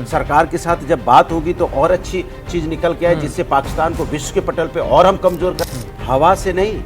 सरकार के साथ जब बात होगी तो और अच्छी चीज निकल के आए, जिससे पाकिस्तान को विश्व के पटल पे और हम कमजोर कर। हवा से नहीं,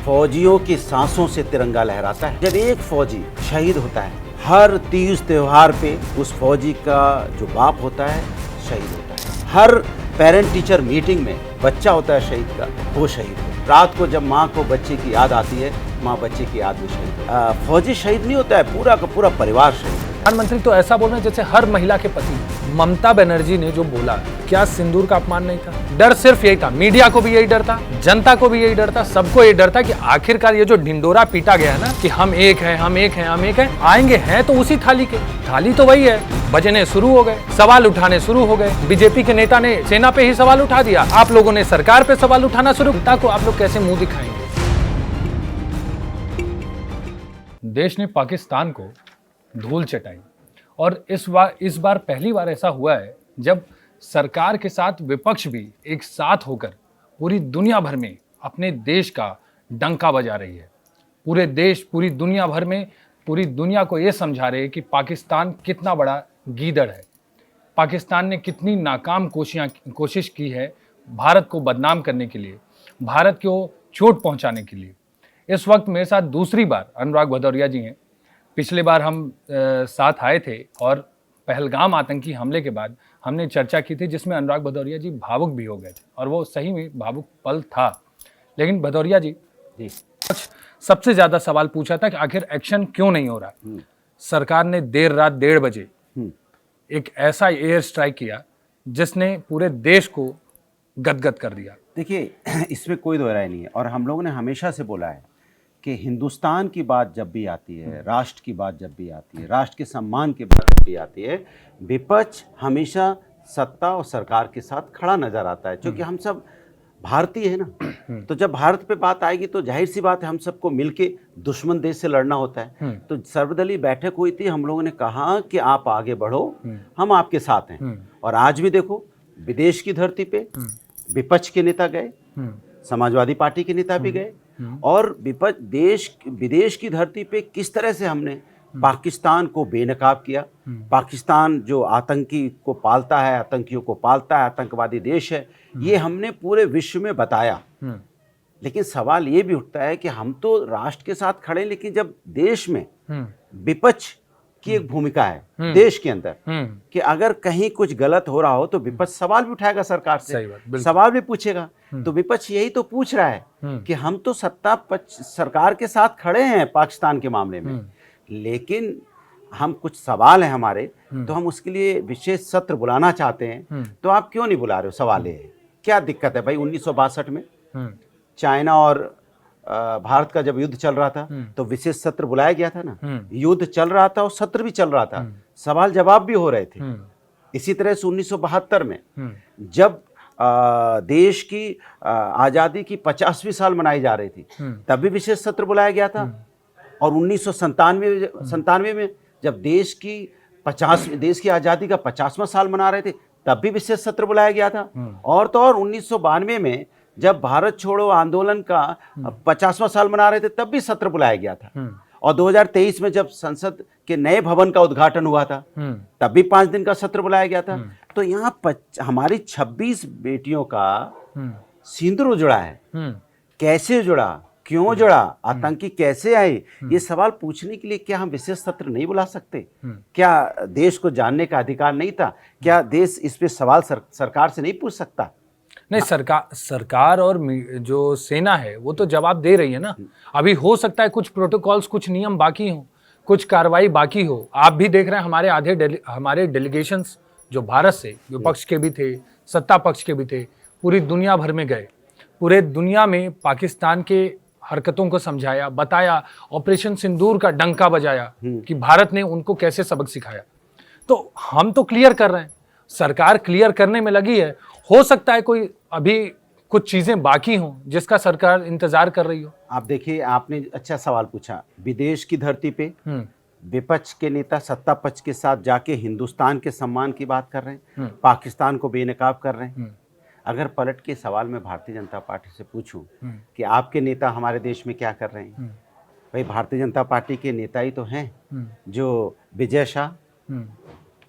फौजियों की सांसों से तिरंगा लहराता है। जब एक फौजी शहीद होता है, हर तीज त्योहार पे उस फौजी का जो बाप होता है शहीद होता है। हर पेरेंट टीचर मीटिंग में बच्चा होता है शहीद का, वो शहीद हो। रात को जब माँ को बच्चे की याद आती है, माँ बच्चे की याद में शहीद। फौजी शहीद नहीं होता है, पूरा का पूरा परिवार शहीद। प्रधानमंत्री तो ऐसा बोल रहे हैं जैसे हर महिला के पति। ममता बनर्जी ने जो बोला, क्या सिंदूर का अपमान नहीं था? डर सिर्फ यही था, मीडिया को भी यही डर था, जनता को भी यही डर था, सबको यही डर था कि आखिरकार ये जो ढिंडोरा पीटा गया है ना कि हम एक हैं, हम एक हैं, हम एक हैं, आएंगे हैं तो उसी थाली के। थाली तो वही है। बजने शुरू हो गए, सवाल उठाने शुरू हो गए। बीजेपी के नेता ने सेना पे ही सवाल उठा दिया, आप लोगों ने सरकार पे सवाल उठाना शुरू। जनता को आप लोग कैसे मुंह दिखाएंगे? देश ने पाकिस्तान को धूल चटाई और इस बार पहली बार ऐसा हुआ है जब सरकार के साथ विपक्ष भी एक साथ होकर पूरी दुनिया भर में अपने देश का डंका बजा रही है। पूरे देश, पूरी दुनिया भर में पूरी दुनिया को ये समझा रहे हैं कि पाकिस्तान कितना बड़ा गीदड़ है। पाकिस्तान ने कितनी नाकाम कोशिश की है भारत को बदनाम करने के लिए, भारत को चोट पहुंचाने के लिए। इस वक्त मेरे साथ दूसरी बार अनुराग भदौरिया जी हैं। पिछले बार हम साथ आए थे और पहलगाम आतंकी हमले के बाद हमने चर्चा की थी जिसमें अनुराग भदौरिया जी भावुक भी हो गए थे और वो सही में भावुक पल था। लेकिन भदौरिया जी सबसे ज़्यादा सवाल पूछा था कि आखिर एक्शन क्यों नहीं हो रहा। सरकार ने देर रात 1:30 बजे एक ऐसा एयर स्ट्राइक किया जिसने पूरे देश को गदगद कर दिया। देखिए, इसमें कोई दो राय नहीं है और हम लोगों ने हमेशा से बोला है कि हिंदुस्तान की बात जब भी आती है, राष्ट्र की बात जब भी आती है, राष्ट्र के सम्मान की बात जब भी आती है, विपक्ष हमेशा सत्ता और सरकार के साथ खड़ा नजर आता है। क्योंकि हम सब भारतीय है ना, तो जब भारत पे बात आएगी तो जाहिर सी बात है हम सबको मिलके दुश्मन देश से लड़ना होता है। तो सर्वदलीय बैठक हुई थी, हम लोगों ने कहा कि आप आगे बढ़ो, हम आपके साथ हैं। और आज भी देखो, विदेश की धरती पे विपक्ष के नेता गए, समाजवादी पार्टी के नेता भी गए, और विदेश की धरती पे किस तरह से हमने पाकिस्तान को बेनकाब किया। पाकिस्तान जो आतंकी को पालता है, आतंकियों को पालता है, आतंकवादी देश है, ये हमने पूरे विश्व में बताया। लेकिन सवाल ये भी उठता है कि हम तो राष्ट्र के साथ खड़े, लेकिन जब देश में विपक्ष की एक भूमिका है देश के अंदर कि अगर कहीं कुछ गलत हो रहा हो तो विपक्ष सवाल भी उठाएगा, सरकार से सवाल भी पूछेगा। तो विपक्ष यही तो पूछ रहा है कि हम तो सत्ता पक्ष सरकार के साथ खड़े हैं पाकिस्तान के मामले में, लेकिन हम कुछ सवाल हैं हमारे, तो हम उसके लिए विशेष सत्र बुलाना चाहते हैं। तो आप क्यों नहीं बुला रहे हो? सवाल ये है, क्या दिक्कत है भाई? 1962 में चाइना और भारत का जब युद्ध चल रहा था तो विशेष सत्र बुलाया गया था ना। युद्ध चल रहा था और सत्र भी चल रहा था, सवाल जवाब भी हो रहे थे। इसी तरह से 1972 में जब देश की आज़ादी की 50वीं साल मनाई जा रही थी, तब भी विशेष सत्र बुलाया गया था। और 1997 में जब देश की आज़ादी का 50वां साल मना रहे थे, तब भी विशेष सत्र बुलाया गया था। और तो और 1992 में जब भारत छोड़ो आंदोलन का 50वां साल मना रहे थे, तब भी सत्र बुलाया गया था। और 2023 में जब संसद के नए भवन का उद्घाटन हुआ था, तब भी 5 दिन का सत्र बुलाया गया था। तो यहाँ हमारी 26 बेटियों का सिंदूर जुड़ा है। कैसे जुड़ा, क्यों जुड़ा, आतंकी कैसे आए, ये सवाल पूछने के लिए क्या हम विशेष सत्र नहीं बुला सकते? क्या देश को जानने का अधिकार नहीं था? क्या देश इस पे सवाल सरकार से नहीं पूछ सकता? नहीं, सरकार और जो सेना है वो तो जवाब दे रही है ना। अभी हो सकता है कुछ प्रोटोकॉल्स, कुछ नियम बाकी हो, कुछ कार्रवाई बाकी हो। आप भी देख रहे हैं हमारे डेलीगेशंस जो भारत से विपक्ष के भी थे, सत्ता पक्ष के भी थे, पूरी दुनिया भर में गए, पूरे दुनिया में पाकिस्तान के हरकतों को समझाया, बताया, ऑपरेशन सिंदूर का डंका बजाया कि भारत ने उनको कैसे सबक सिखाया। तो हम तो क्लियर कर रहे हैं, सरकार क्लियर करने में लगी है। हो सकता है कोई अभी कुछ चीजें बाकी हों जिसका सरकार इंतजार कर रही हो। आप देखिए, आपने अच्छा सवाल पूछा। विदेश की धरती पे विपक्ष के नेता सत्ता पक्ष के साथ जाके हिंदुस्तान के सम्मान की बात कर रहे हैं, पाकिस्तान को बेनकाब कर रहे हैं। अगर पलट के सवाल मैं भारतीय जनता पार्टी से पूछूं कि आपके नेता हमारे देश में क्या कर रहे हैं, भाई भारतीय जनता पार्टी के नेता ही तो हैं जो विजय शाह,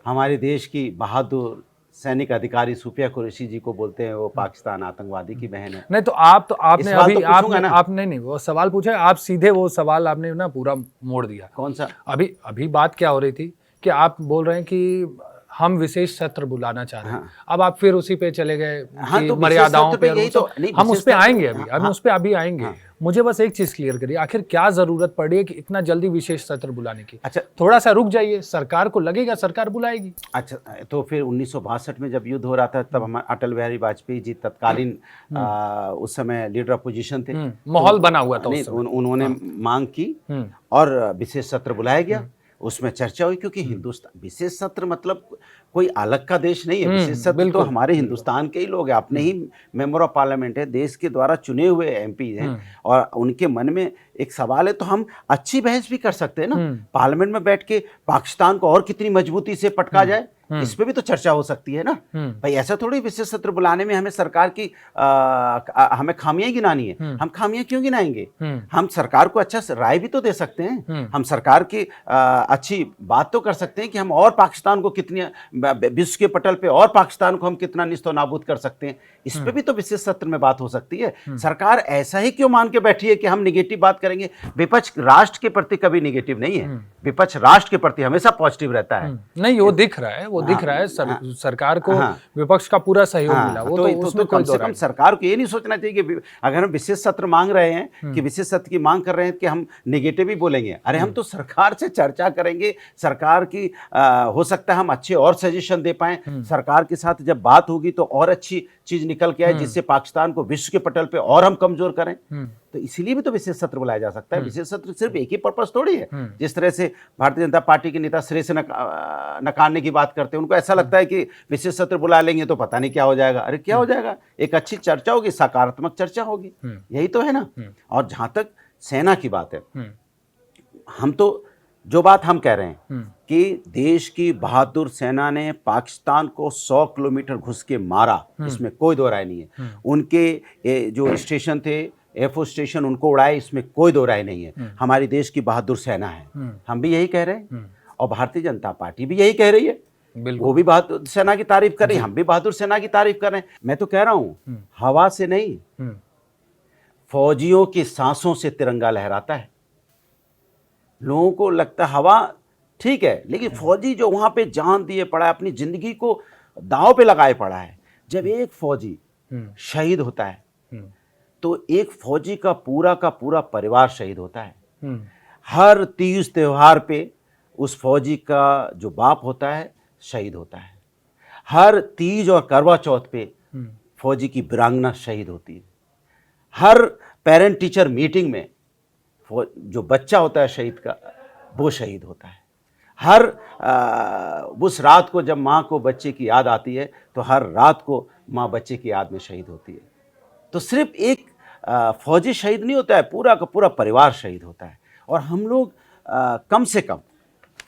हमारे देश की बहादुर सैनिक अधिकारी सूफिया कुरैशी जी को बोलते हैं वो पाकिस्तान आतंकवादी की बहन है। नहीं तो आपने इस बात अभी तो पूछूंगा आपने ना। आप नहीं वो सवाल पूछा, आप सीधे वो सवाल आपने ना पूरा मोड़ दिया। कौन सा? अभी अभी बात क्या हो रही थी कि आप बोल रहे हैं कि हम विशेष सत्र बुलाना चाह रहे हैं। हाँ। अब आप फिर उसी पे चले गए हाँ, कि तो विशेष मर्यादाओं सत्र पे पे और यही वो सब। तो नहीं, हम विशेष उस पे सत्र आएंगे पे- अभी, हाँ, उस पे अभी आएंगे। हाँ। मुझे बस एक चीज क्लियर करिए, आखिर क्या जरूरत पड़ी है कि इतना जल्दी विशेष सत्र बुलाने की? अच्छा थोड़ा सा रुक जाइए, सरकार को लगेगा, सरकार बुलाएगी। अच्छा, तो फिर 1962 में जब युद्ध हो रहा था तब हम अटल बिहारी वाजपेयी जी तत्कालीन उस समय लीडर अपोजिशन थे। माहौल बना हुआ था उस नहीं, समय। उन्होंने मांग की हम्म। और विशेष सत्र बुलाया गया, उसमें चर्चा हुई, क्योंकि हिंदुस्तान विशेष सत्र मतलब कोई अलग का देश नहीं है। विशेष सत्र तो बिल्कुल, हमारे हिंदुस्तान के ही लोग हैं, अपने ही मेंबर ऑफ पार्लियामेंट है, देश के द्वारा चुने हुए एमपी हैं, और उनके मन में एक सवाल है, तो हम अच्छी बहस भी कर सकते हैं ना। पार्लियामेंट में बैठ के पाकिस्तान को और कितनी मजबूती से पटका जाए, इस पे भी तो चर्चा हो सकती है ना। भाई ऐसा थोड़ी विशेष सत्र बुलाने में हमें सरकार की हमें खामियां गिनानी है। हम खामियां क्यों गिनाएंगे? हम सरकार को अच्छा राय भी तो दे सकते हैं। हम सरकार की अच्छी बात तो कर सकते हैं कि हम और पाकिस्तान को कितनी विश्व के पटल पे और पाकिस्तान को हम कितना निस्तो नाबूद कर सकते हैं, इस पे भी तो विशेष सत्र में बात हो सकती है। सरकार ऐसा ही क्यों मान के बैठी है कि हम निगेटिव बात करेंगे? विपक्ष राष्ट्र के प्रति कभी निगेटिव नहीं है, विपक्ष राष्ट्र के प्रति हमेशा पॉजिटिव रहता है। नहीं, वो दिख रहा है, वो दिख रहा है। सरकार को विपक्ष का पूरा सहयोग मिला, वो तो उसमें कम से कम सरकार को ये नहीं सोचना चाहिए कि अगर हम विशेष सत्र मांग रहे हैं, कि विशेष सत्र की मांग कर रहे हैं, कि हम निगेटिव ही बोलेंगे। अरे हम तो सरकार से चर्चा करेंगे, सरकार की हो सकता है हम अच्छे और सजेशन दे पाए, सरकार के साथ जब बात होगी तो और अच्छी चीज निकल के आए, जिससे पाकिस्तान को विश्व के पटल पे और हम कमजोर करें। तो इसीलिए भी तो विशेष सत्र बुलाया जा सकता है। विशेष सत्र सिर्फ एक ही पर्पस थोड़ी है। जिस तरह से भारतीय जनता पार्टी के नेता सिरे से नकारने की बात करते हैं, उनको ऐसा लगता है कि विशेष सत्र बुला लेंगे तो पता नहीं क्या हो जाएगा। अरे क्या हो जाएगा? एक अच्छी चर्चा होगी, सकारात्मक चर्चा होगी, यही तो है ना। और जहां तक सेना की बात है, हम तो जो बात हम कह रहे हैं कि देश की बहादुर सेना ने पाकिस्तान को 100 किलोमीटर घुस के मारा, इसमें कोई दो राय नहीं है। उनके जो स्टेशन थे, एयरफोर्स स्टेशन, उनको उड़ाए, इसमें कोई दो राय नहीं है। हमारी देश की बहादुर सेना है, हम भी यही कह रहे हैं, और भारतीय जनता पार्टी भी यही कह रही है। वो भी बहादुर सेना की तारीफ कर रही है, हम भी बहादुर सेना की तारीफ कर रहे हैं। मैं तो कह रहा हूं, हवा से नहीं, फौजियों की सांसों से तिरंगा लहराता है। लोगों को लगता है हवा ठीक है, लेकिन फौजी जो वहां पे जान दिए पड़ा है, अपनी जिंदगी को दांव पे लगाए पड़ा है। जब एक फौजी शहीद होता है तो एक फौजी का पूरा परिवार शहीद होता है। हर तीज त्योहार पे उस फौजी का जो बाप होता है शहीद होता है। हर तीज और करवा चौथ पे फौजी की वीरांगना शहीद होती है। हर पेरेंट टीचर मीटिंग में जो बच्चा होता है शहीद का, वो शहीद होता है। हर उस रात को जब माँ को बच्चे की याद आती है, तो हर रात को माँ बच्चे की याद में शहीद होती है। तो सिर्फ एक फौजी शहीद नहीं होता है, पूरा का पूरा परिवार शहीद होता है। और हम लोग कम से कम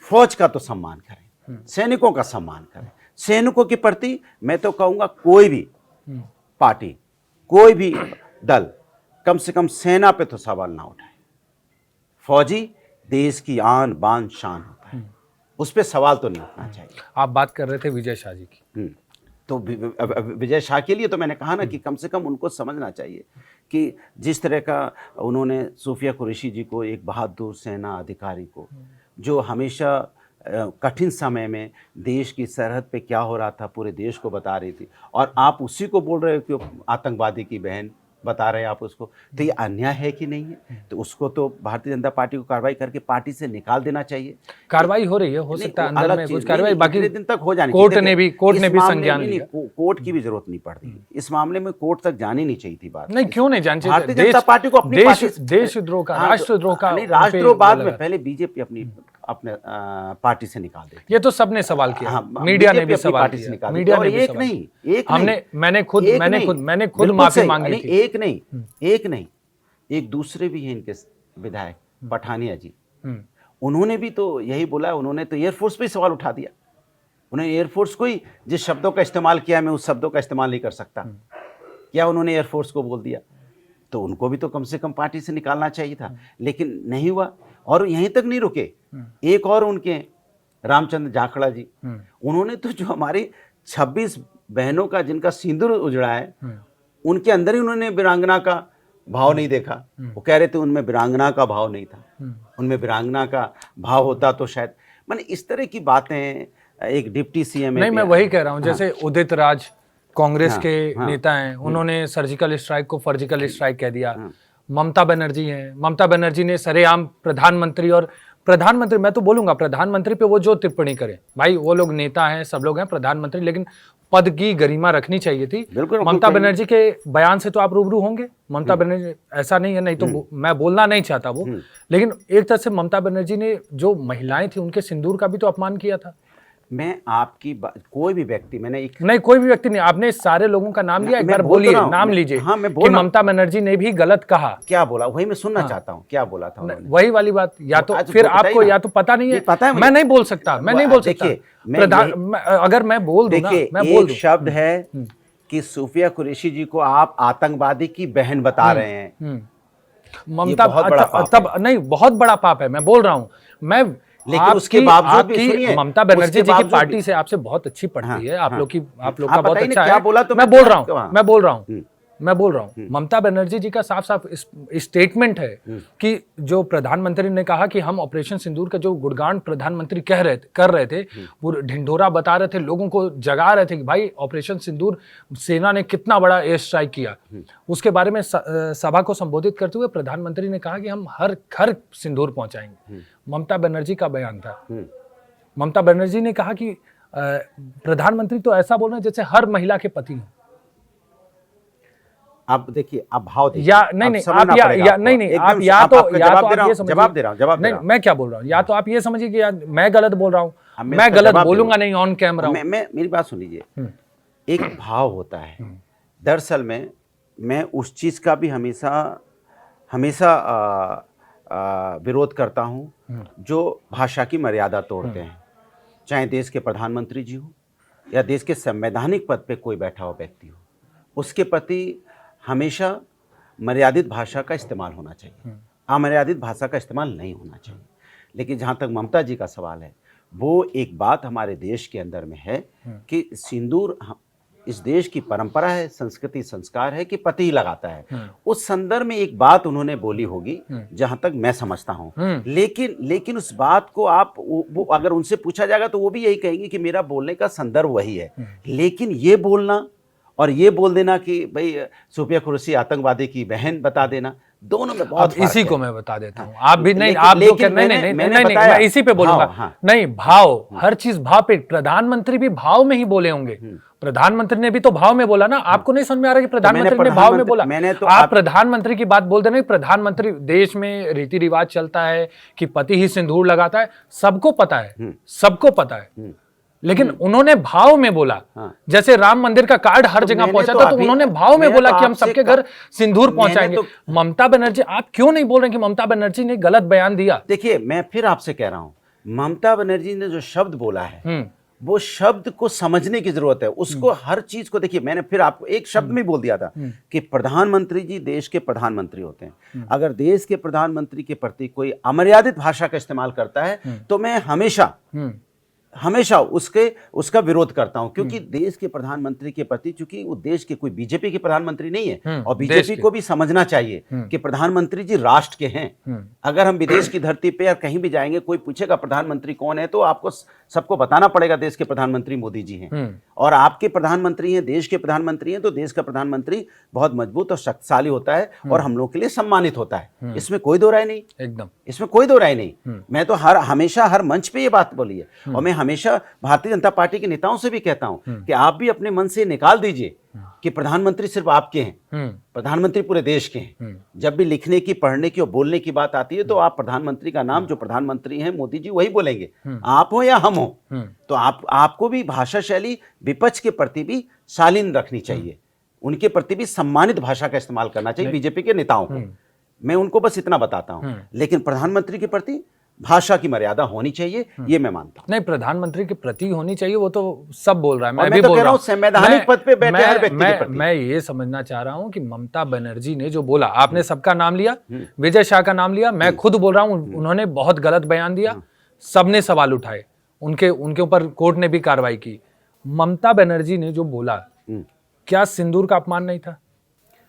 फौज का तो सम्मान करें, सैनिकों का सम्मान करें। सैनिकों के प्रति मैं तो कहूँगा कोई भी पार्टी, कोई भी दल कम से कम सेना पे तो सवाल ना उठाए। फौजी देश की आन बान शान होता है, उस पर सवाल तो नहीं उठना चाहिए। आप बात कर रहे थे विजय शाह जी की, तो विजय शाह के लिए तो मैंने कहा ना कि कम से कम उनको समझना चाहिए कि जिस तरह का उन्होंने सूफिया कुरैशी जी को, एक बहादुर सेना अधिकारी को, जो हमेशा कठिन समय में देश की सरहद पे क्या हो रहा था पूरे देश को बता रही थी, और आप उसी को बोल रहे हो कि आतंकवादी की बहन बता रहे हैं आप उसको। तो ये अन्याय है कि नहीं है? तो उसको तो भारतीय जनता पार्टी को कार्रवाई करके पार्टी से निकाल देना चाहिए। कार्रवाई हो रही है, हो सकता है अंदर में कुछ कार्रवाई बाकी दिन तक हो जानी, कोर्ट ने भी संज्ञान लिया। कोर्ट की भी जरूरत नहीं पड़ती इस मामले में, कोर्ट तक जानी नहीं चाहिए थी बात। नहीं, क्यों नहीं जानी चाहिए? भारतीय जनता पार्टी को अपनी देशद्रोह का, राष्ट्रद्रोह का, नहीं, राष्ट्रद्रोह बाद में, पहले बीजेपी अपने पार्टी से निकाल देती। ये तो सबने सवाल किया, मीडिया ने भी सवाल किया, मीडिया ने भी सवाल किया। एक नहीं, मैंने खुद माफी मांगी थी। एक नहीं, एक दूसरे भी हैं इनके विधायक, पठानिया जी, उन्होंने भी तो यही बोला। उन्होंने तो एयरफोर्स पे सवाल उठा दिया। उन्होंने एयरफोर्स को ही, जिस शब्दों का इस्तेमाल किया, मैं उस शब्दों का इस्तेमाल नहीं कर सकता, क्या उन्होंने एयरफोर्स को बोल दिया। तो उनको भी तो कम से कम पार्टी से निकालना चाहिए था, लेकिन नहीं हुआ। और यहीं तक नहीं रुके, एक और उनके रामचंद्र जाखड़ा जी, उन्होंने तो जो हमारी 26 बहनों का जिनका सिंदूर उजड़ा है, उनके अंदर ही उन्होंने वीरांगना का भाव नहीं देखा। वो कह रहे थे उनमें वीरांगना का भाव नहीं था, उनमें वीरांगना का भाव होता तो शायद, माने इस तरह की बातें एक डिप्टी सीएम नहीं, मैं वही कह रहा हूँ, जैसे उदित राज कांग्रेस के नेता हैं, उन्होंने सर्जिकल स्ट्राइक को फर्जिकल स्ट्राइक कह दिया। ममता बनर्जी हैं, ममता बनर्जी ने सरेआम प्रधानमंत्री, और प्रधानमंत्री, मैं तो बोलूंगा प्रधानमंत्री पे वो जो टिप्पणी करें, भाई वो लोग नेता हैं, सब लोग हैं प्रधानमंत्री, लेकिन पद की गरिमा रखनी चाहिए थी। ममता बनर्जी के बयान से तो आप रूबरू होंगे, ममता बनर्जी ऐसा नहीं है, नहीं तो मैं बोलना नहीं चाहता वो, लेकिन एक तरह से ममता बनर्जी ने जो महिलाएं थी उनके सिंदूर का भी तो अपमान किया था। मैं आपकी कोई भी व्यक्ति, मैंने एक नहीं, कोई भी व्यक्ति नहीं, आपने सारे लोगों का नाम लिया, एक बार बोलिए, नाम लीजिए। हाँ, मैं कि ममता बनर्जी ने भी गलत कहा। क्या बोला, वही मैं सुनना चाहता हूँ, क्या बोला था उन्होंने? वही वाली बात, या तो फिर आपको या तो पता नहीं है, पता है, मैं नहीं बोल सकता, मैं नहीं बोल सकता। अगर मैं बोल दूं ना, मैं बोल दूं। शब्द है कि सूफिया कुरैशी जी को आप आतंकवादी की बहन बता रहे हैं, ममता, तब नहीं, बहुत बड़ा पाप है, मैं बोल रहा हूँ। मैं लेकिन उसके बावजूद भी सुनिए, ममता बनर्जी जी की पार्टी से आपसे बहुत अच्छी पड़ती है, आप लोग का बहुत अच्छा है। बोला तो मैं बोल रहा हूँ, ममता बनर्जी जी का साफ साफ स्टेटमेंट है कि जो प्रधानमंत्री ने कहा कि हम ऑपरेशन सिंदूर का जो गुणगान प्रधानमंत्री कर रहे थे, वो ढिंढोरा बता रहे थे, लोगों को जगा रहे थे कि भाई ऑपरेशन सिंदूर सेना ने कितना बड़ा एयर स्ट्राइक किया। उसके बारे में सभा को संबोधित करते हुए प्रधानमंत्री ने कहा कि हम हर घर सिंदूर पहुंचाएंगे। ममता बनर्जी का बयान था। ममता बनर्जी ने कहा कि प्रधानमंत्री तो ऐसा बोल रहे हैं जैसे हर महिला के पति हो। आप देखिए, आप भाव देखिए, या नहीं नहीं, आप नहीं आप या तो आप ये समझिए, जवाब दे रहा हूं, नहीं, मैं क्या बोल रहा हूं, या तो आप ये समझिए कि यार मैं गलत बोल रहा हूं, मैं गलत बोलूंगा नहीं ऑन कैमरा। मैं मेरी बात सुन लीजिए, एक भाव होता है। दरअसल में मैं उस चीज का भी हमेशा विरोध करता हूं जो भाषा की मर्यादा तोड़ते हैं, चाहे देश के प्रधानमंत्री जी हो या देश के संवैधानिक पद पे कोई बैठा हुआ व्यक्ति हो, उसके प्रति हमेशा मर्यादित भाषा का इस्तेमाल होना चाहिए, अमर्यादित भाषा का इस्तेमाल नहीं होना चाहिए। लेकिन जहाँ तक ममता जी का सवाल है, वो एक बात हमारे देश के अंदर में है कि सिंदूर इस देश की परंपरा है, संस्कृति, संस्कार है कि पति ही लगाता है। उस संदर्भ में एक बात उन्होंने बोली होगी, जहां तक मैं समझता हूं, लेकिन उस बात को आप वो अगर उनसे पूछा जाएगा तो वो भी यही कहेंगे कि मेरा बोलने का संदर्भ वही है। लेकिन ये बोलना और ये बोल देना कि भाई सूफिया कुरैशी आतंकवादी की बहन बता देना, दोनों में बहुत फर्क इसी है। को मैं बता देता हूँ, आप भी नहीं, आप जो नहीं, मैं इसी पे बोलूंगा। नहीं, भाव, हर चीज भाव पे, प्रधानमंत्री भी भाव में ही बोले होंगे। प्रधानमंत्री ने भी तो भाव में बोला ना, आपको नहीं समझ में आ रहा कि प्रधानमंत्री ने भाव में बोला? आप प्रधानमंत्री की बात बोलते नहीं, प्रधानमंत्री, देश में रीति रिवाज चलता है कि पति ही सिंदूर लगाता है, सबको पता है, सबको पता है, लेकिन उन्होंने भाव में बोला। जैसे राम मंदिर का कार्ड हर जगह पहुंचा था, तो उन्होंने भाव में बोला कि हम सबके घर सिंदूर पहुंचाएंगे। ममता बनर्जी, आप क्यों नहीं बोल रहे कि ममता बनर्जी ने गलत बयान दिया? देखिए, मैं फिर आपसे कह रहा हूं, ममता बनर्जी ने जो शब्द बोला है, वो शब्द को समझने की जरूरत है। उसको हर चीज को देखिए, मैंने फिर आपको एक शब्द में बोल दिया था कि प्रधानमंत्री जी देश के प्रधानमंत्री होते हैं। अगर देश के प्रधानमंत्री के प्रति कोई अमर्यादित भाषा का इस्तेमाल करता है तो मैं हमेशा उसका विरोध करता हूं, क्योंकि देश के प्रधानमंत्री के प्रति, चूंकि वो देश के कोई बीजेपी के प्रधानमंत्री नहीं है, और बीजेपी को भी समझना चाहिए कि प्रधानमंत्री जी राष्ट्र के हैं। अगर हम विदेश की धरती पे या कहीं भी जाएंगे, कोई पूछेगा प्रधानमंत्री कौन है, तो आपको सबको बताना पड़ेगा देश के प्रधानमंत्री मोदी जी हैं, और आपके प्रधानमंत्री हैं, देश के प्रधानमंत्री हैं, तो देश का प्रधानमंत्री बहुत मजबूत और शक्तिशाली होता है और हम लोग के लिए सम्मानित होता है। इसमें कोई दो राय नहीं, एकदम इसमें कोई दो राय नहीं। मैं तो हमेशा हर मंच पे ये बात बोली है, और मैं हमेशा भारतीय जनता पार्टी के नेताओं से भी कहता हूं कि आप भी अपने मन से निकाल दीजिए कि प्रधानमंत्री सिर्फ आपके हैं, प्रधानमंत्री पूरे देश के हैं। जब भी लिखने की, पढ़ने की और बोलने की बात आती है तो आप प्रधानमंत्री का नाम, जो प्रधानमंत्री हैं मोदी जी, वही बोलेंगे, आप हो या हम हो। तो आपको भी भाषा शैली विपक्ष के प्रति भी शालीन रखनी चाहिए, उनके प्रति भी सम्मानित भाषा का इस्तेमाल करना चाहिए बीजेपी के नेताओं को। मैं उनको बस इतना बताता हूं, लेकिन प्रधानमंत्री के प्रति भाषा की मर्यादा होनी चाहिए, ये मैं मानता हूं। नहीं, प्रधानमंत्री के प्रति होनी चाहिए, वो तो सब बोल रहा है, मैं और भी तो बोल रहा हूं, संवैधानिक पद पे बैठे हर व्यक्ति के प्रति। मैं ये समझना चाह रहा हूं कि ममता बनर्जी ने जो बोला, आपने सबका नाम लिया, विजय शाह का नाम लिया, मैं खुद बोल रहा हूं, उन्होंने बहुत गलत बयान दिया, सबने सवाल उठाए, उनके उनके ऊपर कोर्ट ने भी कार्रवाई की। ममता बनर्जी ने जो बोला, क्या सिंदूर का अपमान नहीं था?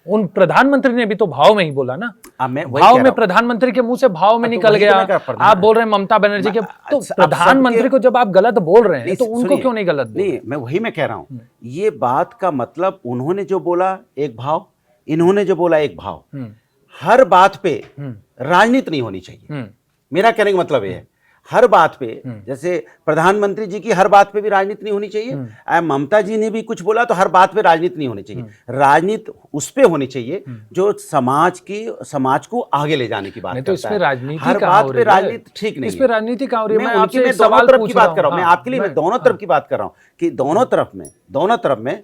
उन प्रधानमंत्री ने भी तो भाव में ही बोला ना। मैं वही भाव कह में रहा हूं। प्रधानमंत्री के मुंह से भाव में तो निकल वही तो गया। मैं कह रहा हूं, आप बोल रहे हैं ममता बनर्जी के, तो अब प्रधानमंत्री सबके- को जब आप गलत बोल रहे हैं तो उनको सुनिए, क्यों नहीं गलत बोल? नहीं, मैं वही मैं कह रहा हूं, ये बात का मतलब उन्होंने जो बोला एक भाव, इन्होंने जो बोला एक भाव। हर बात पे राजनीति नहीं होनी चाहिए। मेरा कहने का मतलब ये है, हर बात पे, जैसे प्रधानमंत्री जी की हर बात पे भी राजनीति नहीं होनी चाहिए, ममता जी ने भी कुछ बोला तो हर बात पे राजनीति नहीं होनी चाहिए। राजनीति उस पे होनी चाहिए जो समाज को आगे ले जाने की बात नहीं तो करता इसमें है। राजनीति हर कहाँ बात हो पे रही है? राजनीति ठीक नहीं इस है। पे राजनीति कहाँ हो रही है? मैं आपसे मैं सवाल दोनों तरफ पूछ की रहा बात कर रहा हूं। हूं। मैं हाँ, आपके लिए मैं दोनों तरफ की बात कर रहा हूं कि दोनों तरफ में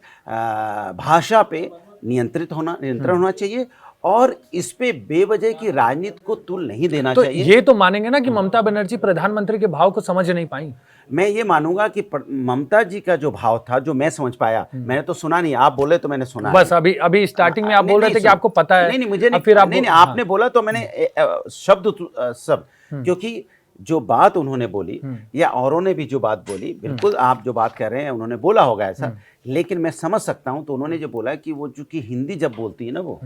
भाषा पे नियंत्रण होना चाहिए और इस पे बेवजह की राजनीति को तुल नहीं देना तो चाहिए। ये तो मानेंगे ना कि ममता बनर्जी प्रधानमंत्री के भाव को समझ नहीं पाई। मैं ये मानूंगा कि ममता जी का जो भाव था, जो मैं समझ पाया, मैंने तो सुना नहीं, आप बोले तो मैंने सुना बस अभी स्टार्टिंग में आप बोल रहे थे कि आपको पता है। नहीं, मुझे अब नहीं, फिर आप नहीं, आपने बोला तो मैंने सब क्योंकि जो बात उन्होंने बोली या औरों ने भी जो बात बोली, बिल्कुल आप जो बात कर रहे हैं उन्होंने बोला होगा ऐसा, लेकिन मैं समझ सकता हूं। तो उन्होंने जो बोला कि वो चूंकि हिंदी जब बोलती है ना, वो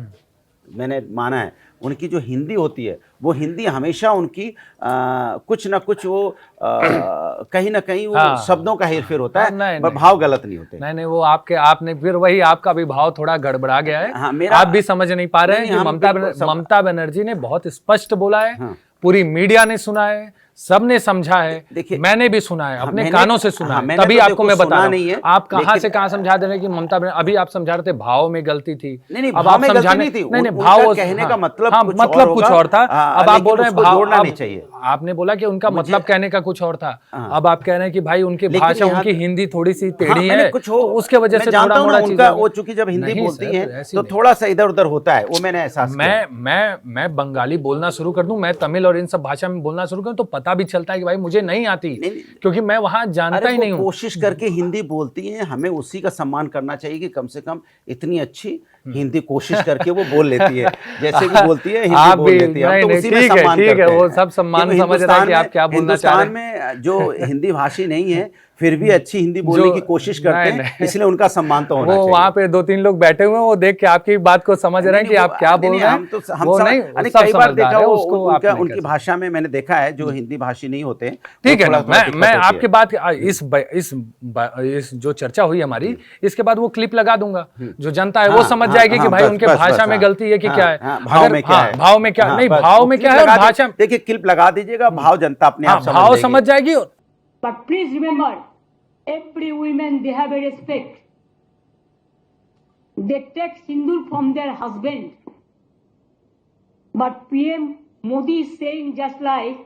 मैंने माना है उनकी जो हिंदी होती है वो हिंदी हमेशा उनकी कुछ ना कुछ वो कहीं ना कहीं वो शब्दों का हेरफेर होता है, पर भाव गलत नहीं होते। नहीं वो आपने फिर वही आपका भी भाव थोड़ा गड़बड़ा गया है। हाँ, आप भी समझ नहीं पा रहे हैं कि ममता बनर्जी ने बहुत स्पष्ट बोला है, पूरी मीडिया ने सुना है, सबने समझा है, देखिए, मैंने भी सुना है, अपने मैंने- कानों से सुना हाँ, है, मैंने तभी तो आपको मैं देखो बता सुना रहा नहीं है, हूं। आप कहां लेकिन- से कहां समझा दे रहे हैं कि ममता बनर्जी, अभी आप समझा रहे थे भाव में गलती थी। नहीं, अब भाव आप में गलती समझाने नहीं थी। नहीं उनका भाव कहने का मतलब हाँ, कुछ मतलब और कुछ होगा। और था। अब आप लेकिन बोल रहे हैं उसको भाव, जोड़ना अब नहीं चाहिए। आपने बोला कि उनका मतलब कहने का कुछ और था। अब आप कह रहे हैं कि भाई उनकी लेकिन भाषा, यहाँ- उनकी हिंदी थोड़ी सी हाँ, टेढ़ी मैंने है, कुछ तो उसके वजह मैं से जानता थोड़ा हूं ना, मोड़ा चीज उनका हो गया। वो चूंकि जब हिंदी नहीं बोलती सर, हैं ऐसी तो नहीं। थोड़ा सा इधर उधर होता है, वो मैंने एहसास किया। मैं बंगाली बोलना शुरू कर दूं, मैं तमिल और इन सब भाषा में बोलना शुरू करूं तो पता भी चलता है कि भाई मुझे नहीं आती, क्योंकि मैं वहां जानता अरे ही वो नहीं हूं। कोशिश करके हिंदी बोलती हैं, हमें उसी का सम्मान करना चाहिए कि कम से कम इतनी अच्छी हिंदी कोशिश करके वो बोल लेती है, जैसे भी बोलती है हिंदी आप बोल भी लेती है। हम तो नहीं, उसी में ठीक है, सम्मान ठीक करते है, हैं। वो सब सम्मान क्योंकि समझ रहा है कि आप क्या बोलना चाह रहे हैं। हिंदुस्तान में जो हिंदी भाषी नहीं है फिर भी अच्छी हिंदी बोलने की कोशिश करते हैं, इसलिए उनका सम्मान तो होना वो चाहिए। वहाँ पे 2-3 लोग बैठे हुए हैं, वो देख के आपकी बात को समझ रहे हैं कि आप क्या बोल रहे हैं। वो नहीं, वो सब कई बार समझदार देखा है, वो उसको आप नहीं उनकी कह सकते। भाषा में मैंने देखा है जो हिंदी भाषी नहीं होते हैं, ठीक है वो ना, थोड़ा दिक्कत मैं होती आपकी है। बात इस जो चर्चा हुई हमारी, इसके बाद वो क्लिप लगा दूंगा, जो जनता है वो समझ जाएगी कि भाई उनके भाषा में गलती है कि क्या है, भाव में क्या है, भाव में क्या नहीं, भाव में क्या है और भाषा। देखिए क्लिप लगा दीजिएगा, भाव जनता अपने आप समझ भाव लेगी। समझ जाएगी। But please remember, every woman they have a respect. They take sindoor from their husband. But PM Modi is saying just like,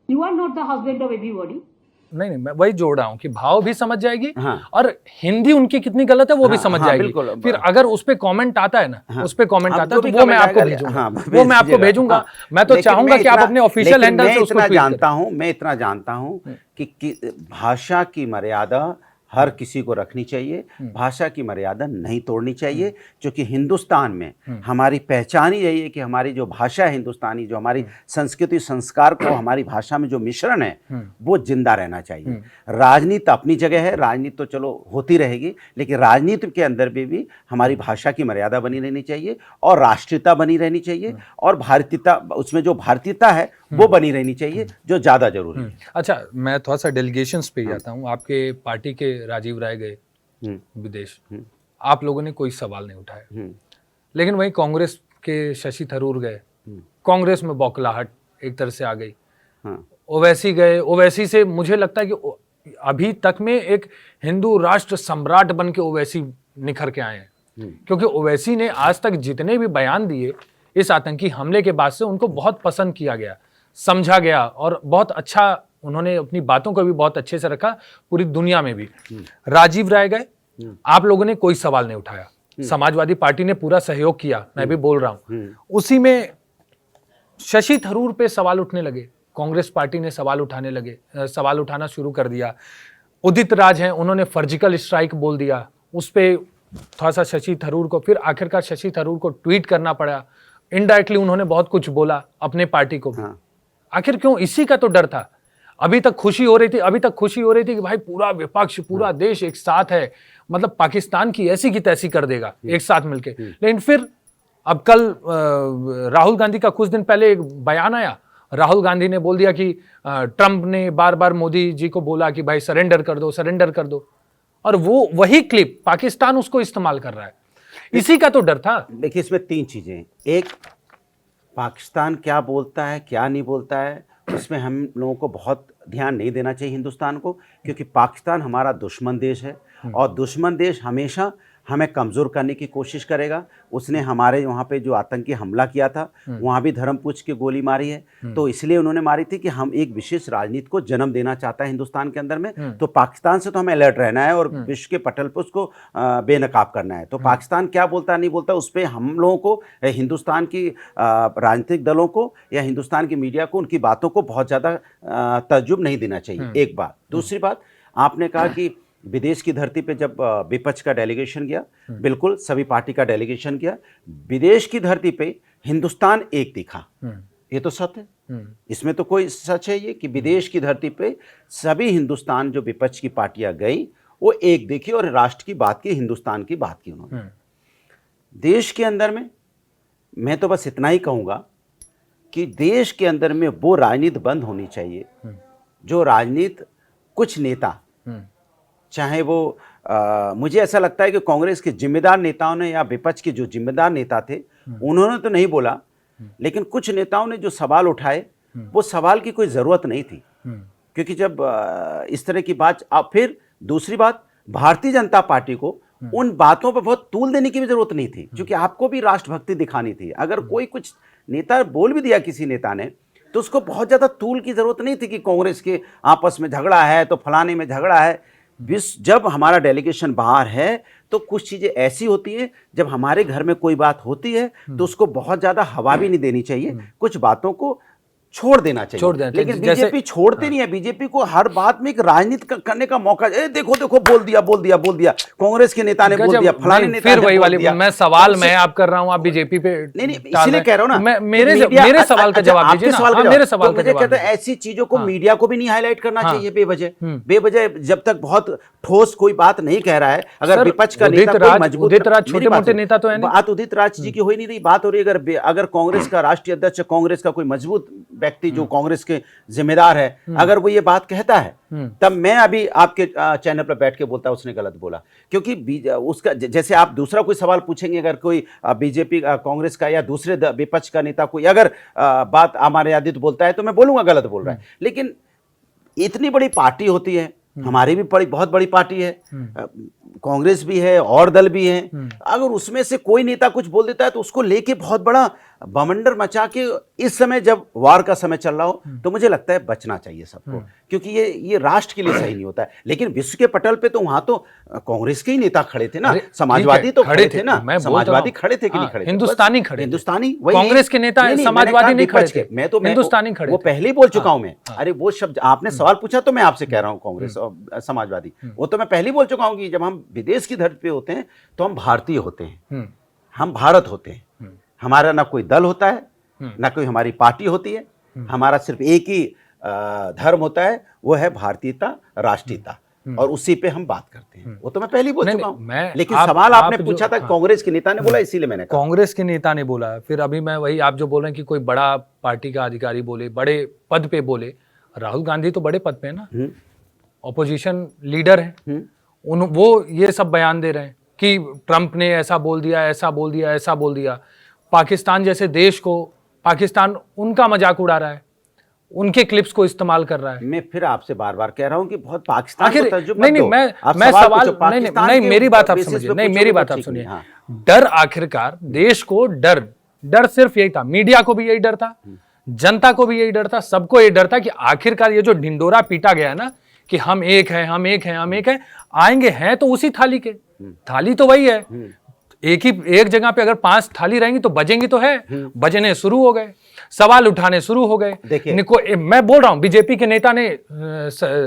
you are not the husband of everybody. नहीं, मैं वही जोड़ रहा हूँ कि भाव भी समझ जाएगी हाँ। और हिंदी उनकी कितनी गलत है वो भी समझ जाएगी। बिल्कुल। फिर अगर उस पे कमेंट आता है ना, उस पे कमेंट आप आता जो है भी तो वो मैं comment आपको आएगा, भेजूंगा, वो मैं आपको भेजूंगा। मैं तो चाहूंगा कि आप अपने ऑफिशियल हैंडल से उसको ट्वीट करें। मैं इतना जानता हूं कि भाषा की मर्यादा हर किसी को रखनी चाहिए, भाषा की मर्यादा नहीं तोड़नी चाहिए, क्योंकि हिंदुस्तान में हमारी पहचान ही यही है कि हमारी जो भाषा है हिंदुस्तानी, जो हमारी संस्कृति संस्कार को हमारी भाषा में जो मिश्रण है वो जिंदा रहना चाहिए। राजनीति अपनी जगह है, राजनीति तो चलो होती रहेगी, लेकिन राजनीति के अंदर भी हमारी भाषा की मर्यादा बनी रहनी चाहिए और राष्ट्रीयता बनी रहनी चाहिए और भारतीयता, उसमें जो भारतीयता है वो बनी रहनी चाहिए, जो ज्यादा जरूरी है। अच्छा, मैं थोड़ा सा डेलीगेशंस पे जाता हूँ। आपके पार्टी के राजीव राय गए विदेश, आप लोगों ने कोई सवाल नहीं उठाया, लेकिन वहीं कांग्रेस के शशि थरूर गए, कांग्रेस में बौखलाहट एक तरह से आ गई। ओवैसी गए, ओवैसी से मुझे लगता है कि अभी तक में एक हिंदू राष्ट्र सम्राट बन के ओवैसी निखर के आए हैं, क्योंकि ओवैसी ने आज तक जितने भी बयान दिए इस आतंकी हमले के बाद से उनको बहुत पसंद किया गया, समझा गया और बहुत अच्छा उन्होंने अपनी बातों को भी बहुत अच्छे से रखा पूरी दुनिया में भी। राजीव राय गए, आप लोगों ने कोई सवाल नहीं उठाया, समाजवादी पार्टी ने पूरा सहयोग किया, मैं भी बोल रहा हूं। उसी में शशि थरूर पे सवाल उठने लगे, कांग्रेस पार्टी ने सवाल उठाना शुरू कर दिया। उदित राज हैं, उन्होंने सर्जिकल स्ट्राइक बोल दिया, उस पर थोड़ा सा शशि थरूर को, फिर आखिरकार शशि थरूर को ट्वीट करना पड़ा। इनडायरेक्टली उन्होंने बहुत कुछ बोला अपने पार्टी को भी। आखिर क्यों? इसी का तो डर था। अभी तक खुशी हो रही थी कि भाई पूरा विपक्ष, पूरा देश एक साथ है, मतलब पाकिस्तान की ऐसी की तैसी कर देगा एक साथ मिलके। लेकिन फिर अब कल राहुल गांधी का कुछ दिन पहले एक बयान आया, राहुल गांधी ने बोल दिया कि ट्रंप ने बार बार मोदी जी को बोला कि भाई सरेंडर कर दो, और वो वही क्लिप पाकिस्तान उसको इस्तेमाल कर रहा है। इसी का तो डर था। देखिए, इसमें 3 चीजें। एक, पाकिस्तान क्या बोलता है क्या नहीं बोलता है, उसमें हम लोगों को बहुत ध्यान नहीं देना चाहिए हिंदुस्तान को, क्योंकि पाकिस्तान हमारा दुश्मन देश है और दुश्मन देश हमेशा हमें कमज़ोर करने की कोशिश करेगा। उसने हमारे वहाँ पे जो आतंकी हमला किया था, वहाँ भी धर्म पूछ के गोली मारी है, तो इसलिए उन्होंने मारी थी कि हम एक विशेष राजनीति को जन्म देना चाहता है हिंदुस्तान के अंदर में। तो पाकिस्तान से तो हमें अलर्ट रहना है और विश्व के पटल पर उसको बेनकाब करना है। तो पाकिस्तान क्या बोलता नहीं बोलता, उस पर हम लोगों को, हिंदुस्तान की राजनीतिक दलों को या हिंदुस्तान की मीडिया को उनकी बातों को बहुत ज़्यादा तजुब नहीं देना चाहिए, एक बात। दूसरी बात, आपने कहा कि विदेश की धरती पे जब विपक्ष का डेलीगेशन गया, बिल्कुल सभी पार्टी का डेलीगेशन गया, विदेश की धरती पे हिंदुस्तान एक दिखा, ये तो सत्य है। इसमें तो कोई सच है ये कि विदेश की धरती पे सभी हिंदुस्तान जो विपक्ष की पार्टियां गई वो एक देखी और राष्ट्र की बात की, हिंदुस्तान की बात की उन्होंने। देश के अंदर में मैं तो बस इतना ही कहूँगा कि देश के अंदर में वो राजनीति बंद होनी चाहिए जो राजनीति कुछ नेता, चाहे वो मुझे ऐसा लगता है कि कांग्रेस के जिम्मेदार नेताओं ने या विपक्ष के जो जिम्मेदार नेता थे उन्होंने तो नहीं बोला, लेकिन कुछ नेताओं ने जो सवाल उठाए वो सवाल की कोई ज़रूरत नहीं थी, क्योंकि जब इस तरह की बात। अब फिर दूसरी बात, भारतीय जनता पार्टी को उन बातों पर बहुत तूल देने की भी जरूरत नहीं थी, क्योंकि आपको भी राष्ट्रभक्ति दिखानी थी। अगर कोई कुछ नेता बोल भी दिया किसी नेता ने, तो उसको बहुत ज़्यादा तूल की जरूरत नहीं थी कि कांग्रेस के आपस में झगड़ा है तो फलाने में झगड़ा है। जब हमारा डेलीगेशन बाहर है तो कुछ चीज़ें ऐसी होती हैं, जब हमारे घर में कोई बात होती है तो उसको बहुत ज़्यादा हवा भी नहीं देनी चाहिए, कुछ बातों को छोड़ देना चाहिए। लेकिन बीजेपी छोड़ती नहीं है। बीजेपी को हर बात में एक राजनीति करने का मौका, देखो बोल दिया कांग्रेस के नेता ने बोल दिया, फलाने नेता फिर वही वाली मैं सवाल मैं आप कर रहा हूं, आप बीजेपी पे नहीं इसीलिए कह रहा हूं ना, मेरे सवाल का जवाब दीजिए ना। मेरे सवाल का जवाब, ऐसी चीजों को मीडिया को भी नहीं हाईलाइट करना चाहिए बेवजह। जब तक बहुत ठोस कोई बात नहीं कह रहा है, अगर विपक्ष का नेता मजबूत, उदित राज छोटे मोटे नेता तो है नहीं, बात उदित राज जी की हो ही नहीं रही, बात हो रही है अगर कांग्रेस का राष्ट्रीय अध्यक्ष, कांग्रेस का कोई मजबूत व्यक्ति जो कांग्रेस के जिम्मेदार है, अगर वो ये बात कहता है, तब मैं अभी आपके चैनल पर बैठ के बोलता उसने गलत बोला। क्योंकि उसका जैसे आप दूसरा कोई सवाल पूछेंगे, अगर कोई बीजेपी कांग्रेस का या दूसरे विपक्ष का नेता कोई अगर बात अमर्यादित बोलता है तो मैं बोलूंगा गलत बोल रहा है। लेकिन इतनी बड़ी पार्टी होती है, हमारी भी बहुत बड़ी पार्टी है, कांग्रेस भी है और दल भी है, अगर उसमें से कोई नेता कुछ बोल देता है तो उसको लेके बहुत बड़ा बवंडर मचा के, इस समय जब वार का समय चल रहा हो, तो मुझे लगता है बचना चाहिए सबको, क्योंकि ये राष्ट्र के लिए सही नहीं होता है। लेकिन विश्व के पटल पे तो वहां तो कांग्रेस के ही नेता खड़े थे ना, समाजवादी तो खड़े थे ना, समाजवादी खड़े थे कि नहीं खड़े? हिंदुस्तानी खड़े, हिंदुस्तानी, कांग्रेस के नेता समाजवादी नहीं खड़े थे, मैं तो हिंदुस्तानी खड़े, वो पहले ही बोल चुका हूं मैं। अरे वो शब्द आपने सवाल पूछा तो मैं आपसे कह रहा हूं कांग्रेस और समाजवादी, वो तो मैं पहले ही बोल चुका हूं कि जब हम विदेश की धरती पे होते हैं तो हम भारतीय होते हैं, हम भारत होते हैं। हमारा ना कोई दल होता है, ना कोई हमारी पार्टी होती है, हमारा सिर्फ एक ही धर्म होता है, वो है भारतीयता, राष्ट्रीयता, और उसी पे हम बात करते हैं। वो तो मैं पहले ही बोल चुका हूं। लेकिन सवाल आपने पूछा था कांग्रेस के नेता ने बोला, इसीलिए मैंने कहा कांग्रेस के नेता ने बोला। फिर अभी मैं वही आप जो बोल रहे हैं कि कोई बड़ा पार्टी का अधिकारी बोले, बड़े पद पे बोले, राहुल गांधी तो बड़े पद पे है ना, ऑपोजिशन लीडर है, वो ये सब बयान दे रहे हैं कि ट्रंप ने ऐसा बोल दिया, ऐसा बोल दिया, ऐसा बोल दिया। पाकिस्तान जैसे देश को, पाकिस्तान उनका मजाक उड़ा रहा है, उनके क्लिप्स को इस्तेमाल कर रहा है। मैं फिर आपसे बार बार कह रहा हूं कि बहुत पाकिस्तान आखिर को तर्जुमा नहीं, मैं सवाल नहीं, मेरी बात आप समझिए, नहीं मेरी बात आप सुनिए। डर, आखिरकार देश को डर सिर्फ यही था, मीडिया को भी यही डर था, जनता को भी यही डर था, सबको यही डर था कि आखिरकार ये जो ढिंडोरा पीटा गया ना कि हम एक हैं, हम एक हैं, हम एक हैं, आएंगे हैं तो उसी थाली के, थाली तो वही है। एक जगह पे अगर 5 थाली रहेंगी तो बजेंगी तो है, बजने शुरू हो गए, सवाल उठाने शुरू हो गए। मैं बोल रहा हूं बीजेपी के नेता ने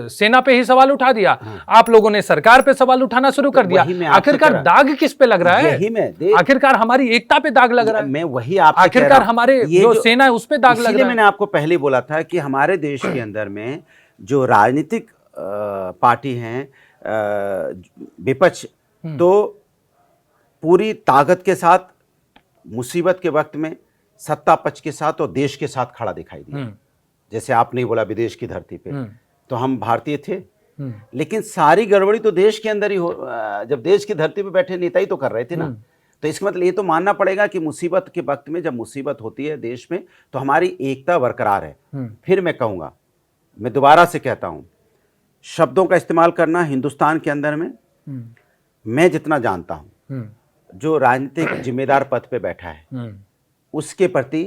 सेना पे ही सवाल उठा दिया, आप लोगों ने सरकार पे सवाल उठाना शुरू कर दिया। आखिरकार दाग किस पे लग रहा है? आखिरकार हमारी एकता पे दाग लग रहा है। मैं वही आप आखिरकार हमारे जो सेना है उस पे दाग लग रहा है। मैंने आपको पहले बोला था कि हमारे देश के अंदर में जो राजनीतिक पार्टी हैं विपक्ष, तो पूरी ताकत के साथ मुसीबत के वक्त में सत्ता पक्ष के साथ और देश के साथ खड़ा दिखाई दिया। जैसे आपने बोला विदेश की धरती पे, तो हम भारतीय थे, लेकिन सारी गड़बड़ी तो देश के अंदर ही जब देश की धरती पे बैठे नेता ही तो कर रहे थे ना। तो इसका मतलब ये तो मानना पड़ेगा कि मुसीबत के वक्त में जब मुसीबत होती है देश में, तो हमारी एकता बरकरार है। फिर मैं कहूँगा, मैं दोबारा से कहता हूँ, शब्दों का इस्तेमाल करना हिंदुस्तान के अंदर में, मैं जितना जानता हूँ, जो राजनीतिक जिम्मेदार पद पे बैठा है उसके प्रति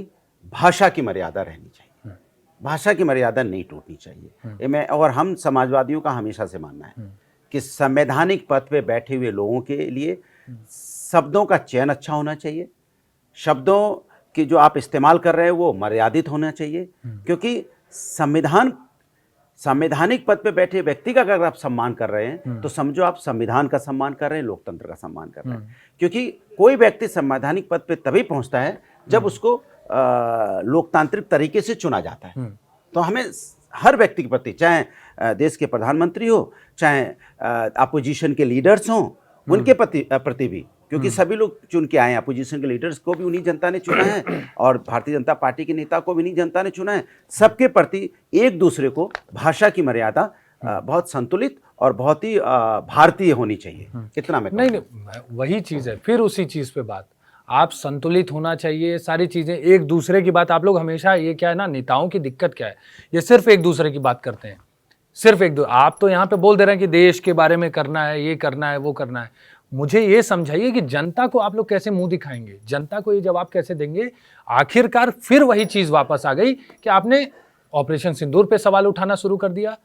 भाषा की मर्यादा रहनी चाहिए, भाषा की मर्यादा नहीं टूटनी चाहिए। ये मैं और हम समाजवादियों का हमेशा से मानना है कि संवैधानिक पद पे बैठे हुए लोगों के लिए शब्दों का चयन अच्छा होना चाहिए, शब्दों की जो आप इस्तेमाल कर रहे हैं वो मर्यादित होना चाहिए, क्योंकि संवैधानिक पद पे बैठे व्यक्ति का अगर आप सम्मान कर रहे हैं तो समझो आप संविधान का सम्मान कर रहे हैं, लोकतंत्र का सम्मान कर रहे हैं। क्योंकि कोई व्यक्ति संवैधानिक पद पे तभी पहुंचता है जब उसको लोकतांत्रिक तरीके से चुना जाता है। तो हमें हर व्यक्ति के प्रति, चाहे देश के प्रधानमंत्री हो, चाहे अपोजिशन के लीडर्स हों, उनके प्रति भी, क्योंकि सभी लोग चुन के आए हैं। अपोजिशन के लीडर्स को भी उन्हीं जनता ने चुना है और भारतीय जनता पार्टी के नेता को भी उन्हीं जनता ने चुना है। सबके प्रति एक दूसरे को भाषा की मर्यादा बहुत संतुलित और बहुत ही भारतीय होनी चाहिए। कितना मैं नहीं, वही चीज़ है, फिर उसी चीज़ पे बात, आप संतुलित होना चाहिए, सारी चीज़ें एक दूसरे की बात। आप लोग हमेशा, ये क्या है ना, नेताओं की दिक्कत क्या है, ये सिर्फ एक दूसरे की बात करते हैं, सिर्फ आप तो यहाँ पे बोल दे रहे हैं कि देश के बारे में करना है, ये करना है, वो करना है। मुझे ये समझाइए कि जनता को आप लोग कैसे मुंह दिखाएंगे, जनता को ये जवाब कैसे देंगे। आखिरकार फिर वही चीज़ वापस आ गई कि आपने ऑपरेशन सिंदूर पे सवाल उठाना शुरू कर दिया,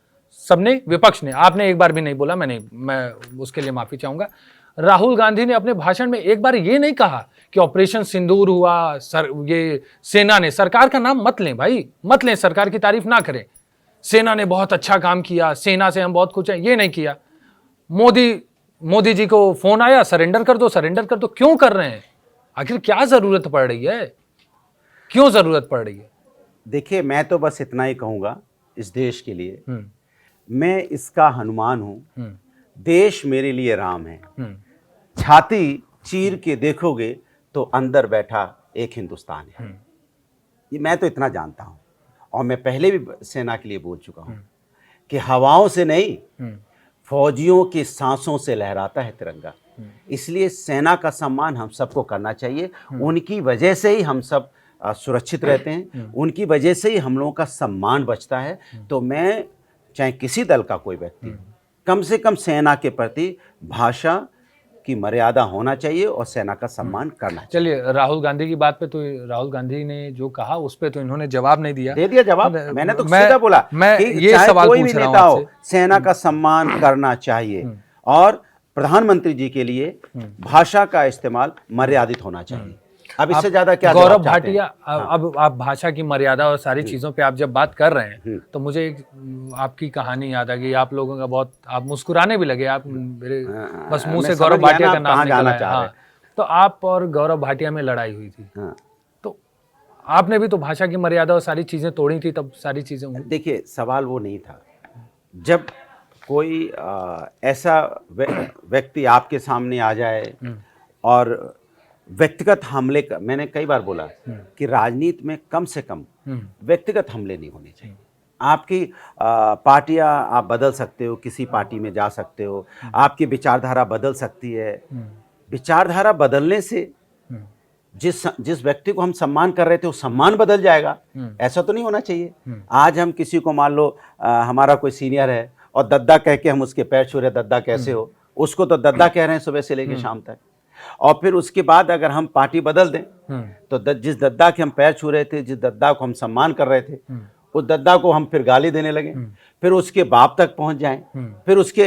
सबने, विपक्ष ने, आपने एक बार भी नहीं बोला, मैं उसके लिए माफ़ी चाहूँगा। राहुल गांधी ने अपने भाषण में एक बार ये नहीं कहा कि ऑपरेशन सिंदूर हुआ, ये सेना ने, सरकार का नाम मत लें भाई, मत लें, सरकार की तारीफ ना करें, सेना ने बहुत अच्छा काम किया, सेना से हम बहुत खुश हैं, ये नहीं किया। मोदी जी को फोन आया, सरेंडर कर दो, सरेंडर कर दो। क्यों कर रहे हैं, आखिर क्या जरूरत पड़ रही है, क्यों जरूरत पड़ रही है? देखिए, मैं तो बस इतना ही कहूंगा इस देश के लिए, मैं इसका हनुमान हूं, देश मेरे लिए राम है। छाती चीर के देखोगे तो अंदर बैठा एक हिंदुस्तान है। ये मैं तो इतना जानता हूं, और मैं पहले भी सेना के लिए बोल चुका हूं कि हवाओं से नहीं, फौजियों की सांसों से लहराता है तिरंगा। इसलिए सेना का सम्मान हम सबको करना चाहिए। उनकी वजह से ही हम सब सुरक्षित रहते हैं, उनकी वजह से ही हम लोगों का सम्मान बचता है। तो मैं, चाहे किसी दल का कोई व्यक्ति, कम से कम सेना के प्रति भाषा की मर्यादा होना चाहिए और सेना का सम्मान करना चाहिए। चलिए, राहुल गांधी की बात पे तो राहुल गांधी ने जो कहा उस पे तो इन्होंने जवाब नहीं दिया। दे दिया जवाब, मैंने तो सीधा बोला मैं कि ये सवाल कोई पूछ भी रहा नेता हूं हो, सेना का सम्मान करना चाहिए और प्रधानमंत्री जी के लिए भाषा का इस्तेमाल मर्यादित होना चाहिए। अब इससे ज्यादा क्या गौरव जवाब चाहते हैं? भाटिया, अब आप भाषा की मर्यादा और सारी चीजों पे आप जब बात कर रहे हैं तो मुझे एक आपकी कहानी याद आ गई। आप लोगों का बहुत, आप मुस्कुराने भी लगे, आप मेरे बस मुंह से गौरव भाटिया का नाम निकला है। हाँ, तो आप और गौरव भाटिया में लड़ाई हुई थी, तो आपने भी तो भाषा की मर्यादा और सारी चीजें तोड़ी थी, तब सारी चीजें हुई। देखिए, सवाल वो नहीं था। जब कोई ऐसा व्यक्ति आपके सामने आ जाए और व्यक्तिगत हमले का, मैंने कई बार बोला कि राजनीति में कम से कम व्यक्तिगत हमले नहीं होने चाहिए। आपकी पार्टियां आप बदल सकते हो, किसी पार्टी में जा सकते हो, आपकी विचारधारा बदल सकती है। विचारधारा बदलने से जिस व्यक्ति को हम सम्मान कर रहे थे वो सम्मान बदल जाएगा, ऐसा तो नहीं होना चाहिए। आज हम किसी को, मान लो हमारा कोई सीनियर है और दद्दा कह के हम उसके पैर छू रहे, दद्दा कैसे हो, उसको तो दद्दा कह रहे हैं सुबह से लेकर शाम तक। और फिर उसके बाद अगर हम पार्टी बदल दें तो जिस दद्दा के हम पैर छू रहे थे, जिस दद्दा को हम सम्मान कर रहे थे, उस दद्दा को हम फिर गाली देने लगे, फिर उसके बाप तक पहुंच जाएं, फिर उसके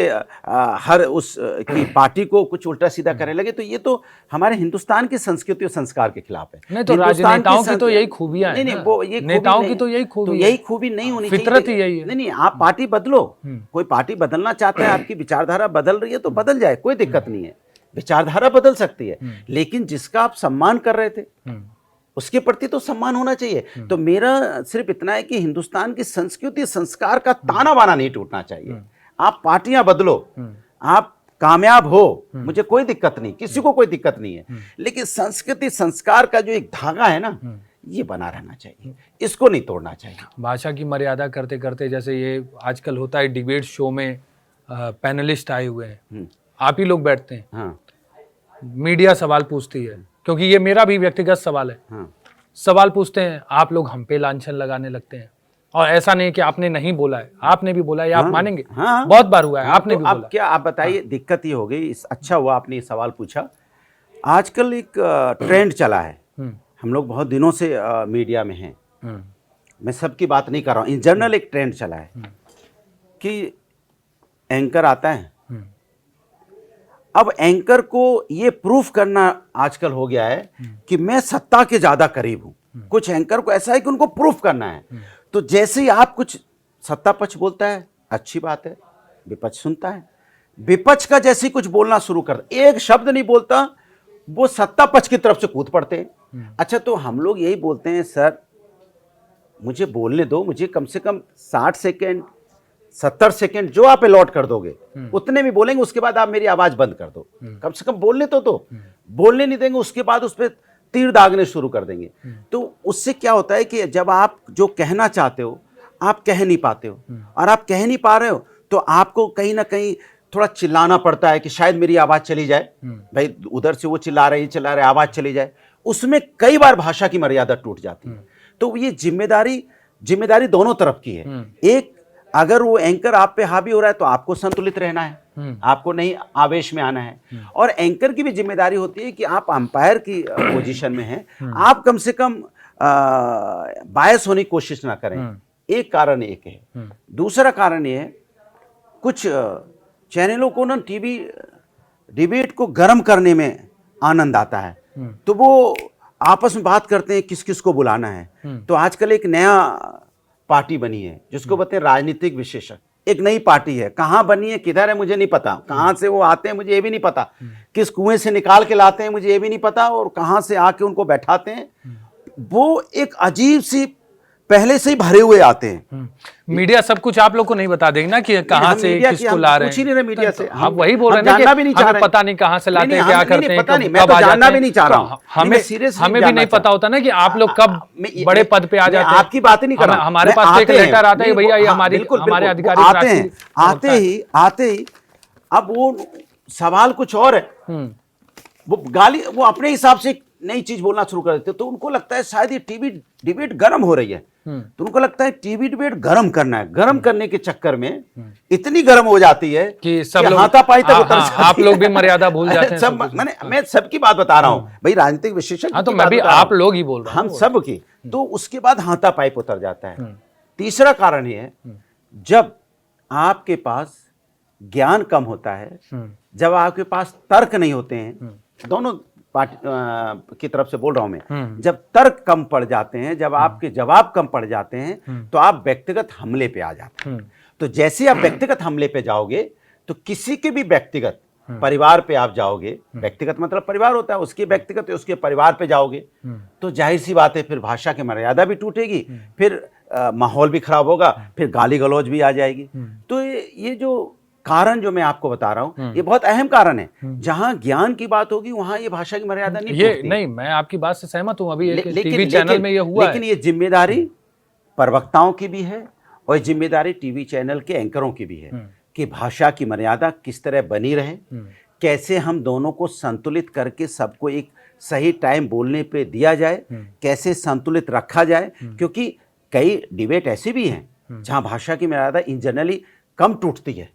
हर उस की पार्टी को कुछ उल्टा सीधा करने लगे, तो ये तो हमारे हिंदुस्तान की संस्कृति और संस्कार के खिलाफ है। नहीं, तो राजनेताओं की तो यही खूबियां हैं। नहीं, वो ये नेताओं की तो यही खूबी, यही खूबी नहीं होनी चाहिए। फितरत ही यही है। नहीं, आप पार्टी बदलो, कोई पार्टी बदलना चाहता है, आपकी विचारधारा बदल रही है तो बदल जाए, कोई दिक्कत नहीं है, विचारधारा बदल सकती है। लेकिन जिसका आप सम्मान कर रहे थे, उसके प्रति तो सम्मान होना चाहिए। तो मेरा सिर्फ इतना है कि हिंदुस्तान की संस्कृति संस्कार का ताना बाना नहीं टूटना चाहिए। आप पार्टियां बदलो, आप कामयाब हो, मुझे कोई दिक्कत नहीं, किसी को कोई दिक्कत नहीं है, लेकिन संस्कृति संस्कार का जो एक धागा है ना, ये बना रहना चाहिए, इसको नहीं तोड़ना चाहिए। भाषा की मर्यादा करते करते, जैसे ये आजकल होता है डिबेट शो में पैनलिस्ट आए हुए हैं, आप ही लोग बैठते हैं, हाँ मीडिया सवाल पूछती है, क्योंकि ये मेरा भी व्यक्तिगत सवाल है, हाँ सवाल पूछते हैं, आप लोग हम पे लांछन लगाने लगते हैं। और ऐसा नहीं कि आपने नहीं बोला है, आपने भी बोला है, आप मानेंगे? हाँ, बहुत बार हुआ है, आपने तो भी अब बोला। क्या आप बताइए, दिक्कत ये हो गई, अच्छा हुआ आपने ये सवाल पूछा। आजकल एक ट्रेंड चला है, हम लोग बहुत दिनों से मीडिया में हैं, मैं सबकी बात नहीं कर रहा हूँ, इन जनरल एक ट्रेंड चला है कि एंकर आता है, अब एंकर को ये प्रूफ करना आजकल हो गया है कि मैं सत्ता के ज्यादा करीब हूं। कुछ एंकर को ऐसा है कि उनको प्रूफ करना है, तो जैसे ही आप कुछ सत्ता पक्ष बोलता है, अच्छी बात है, विपक्ष सुनता है, विपक्ष का जैसे ही कुछ बोलना शुरू कर, एक शब्द नहीं बोलता, वो सत्ता पक्ष की तरफ से कूद पड़ते हैं। अच्छा, तो हम लोग यही बोलते हैं, सर मुझे बोलने दो, मुझे कम से कम 60 सेकेंड 70 सेकेंड जो आप अलॉट कर दोगे उतने में बोलेंगे, उसके बाद आप मेरी आवाज बंद कर दो, कम से कम बोलने तो बोलने नहीं देंगे, उसके बाद उस पर तीर दागने शुरू कर देंगे। तो उससे क्या होता है कि जब आप जो कहना चाहते हो आप कह नहीं पाते हो, और आप कह नहीं पा रहे हो तो आपको कहीं ना कहीं थोड़ा चिल्लाना पड़ता है कि शायद मेरी आवाज चली जाए, भाई उधर से वो चिल्ला रहे आवाज चली जाए, उसमें कई बार भाषा की मर्यादा टूट जाती है। तो ये जिम्मेदारी दोनों तरफ की है। एक, अगर वो एंकर आप पे हावी हो रहा है तो आपको संतुलित रहना है, आपको नहीं आवेश में आना है, और एंकर की भी जिम्मेदारी होती है कि आप अंपायर की पोजीशन में हैं, आप कम से कम बायस होने की कोशिश ना करें। एक कारण एक है। दूसरा कारण ये है, कुछ चैनलों को ना टीवी डिबेट को गर्म करने में आनंद आता है, तो वो आपस में बात करते हैं किस किस को बुलाना है। तो आजकल एक नया पार्टी बनी है जिसको बोलते हैं राजनीतिक विशेषज्ञ। एक नई पार्टी है, कहां बनी है, किधर है, मुझे नहीं पता, कहां से वो आते हैं मुझे ये भी नहीं पता, किस कुएं से निकाल के लाते हैं मुझे ये भी नहीं पता, और कहां से आके उनको बैठाते हैं। वो एक अजीब सी पहले से ही भरे हुए आते हैं। मीडिया सब कुछ आप लोग को नहीं बता देंगे ना कि कहां से किसको ला रहे हैं, कुछ ही नहीं रहे मीडिया से। हम वही बोल रहे हैं ना कि हमें पता नहीं कहां से लाते हैं, क्या करते हैं, पता नहीं, मैं तो जानना भी नहीं चाह रहा हूं। हमें भी नहीं पता होता ना कि आप लोग कब बड़े पद पे आ जाते हैं। आपकी बात ही नहीं कर रहा, हमारे पास एक लेटर आता है भैया ये हमारे अधिकारी आते ही अब वो सवाल कुछ और है, वो गाली, वो अपने हिसाब से नई चीज बोलना शुरू कर देते, तो उनको लगता है शायद ये टीवी डिबेट गर्म हो रही है, तो उनको लगता है टीवी डिबेट गर्म करना है। गर्म करने के चक्कर में इतनी गर्म हो जाती है कि सब लोग हाथापाई तक उतर जाती है। आप लोग भी मर्यादा भूल जाते हैं। सब मैं सबकी बात बता रहा हूं भाई, राजनीतिक विशेषज्ञ, तो मैं भी आप लोग ही बोल रहा हूं, हम सब की। तो उसके बाद हाथापाई पर उतर जाता है। तीसरा कारण ये है, जब आपके पास ज्ञान कम होता है, जब आपके पास तर्क नहीं होते हैं, दोनों पार्टी की तरफ से बोल रहा हूं मैं, जब तर्क कम पड़ जाते हैं, जब आपके जवाब कम पड़ जाते हैं, तो आप व्यक्तिगत हमले पे आ जाते हैं। तो जैसे आप व्यक्तिगत हमले पे जाओगे तो किसी के भी व्यक्तिगत परिवार पे आप जाओगे, व्यक्तिगत मतलब परिवार होता है, उसके व्यक्तिगत उसके परिवार पे जाओगे, तो जाहिर सी बात है फिर भाषा की मर्यादा भी टूटेगी, फिर माहौल भी खराब होगा, फिर गाली गलौज भी आ जाएगी। तो ये जो कारण जो मैं आपको बता रहा हूं, ये बहुत अहम कारण है। जहां ज्ञान की बात होगी वहां ये भाषा की मर्यादा नहीं टूटती। नहीं, मैं आपकी बात से सहमत हूं। अभी एक टीवी चैनल में ये हुआ लेकिन ये जिम्मेदारी प्रवक्ताओं की भी है और जिम्मेदारी टीवी चैनल के एंकरों की भी है कि भाषा की मर्यादा किस तरह बनी रहे, कैसे हम दोनों को संतुलित करके सबको एक सही टाइम बोलने पे दिया जाए, कैसे संतुलित रखा जाए। क्योंकि कई डिबेट ऐसे भी हैं जहां भाषा की मर्यादा इन जनरली कम टूटती है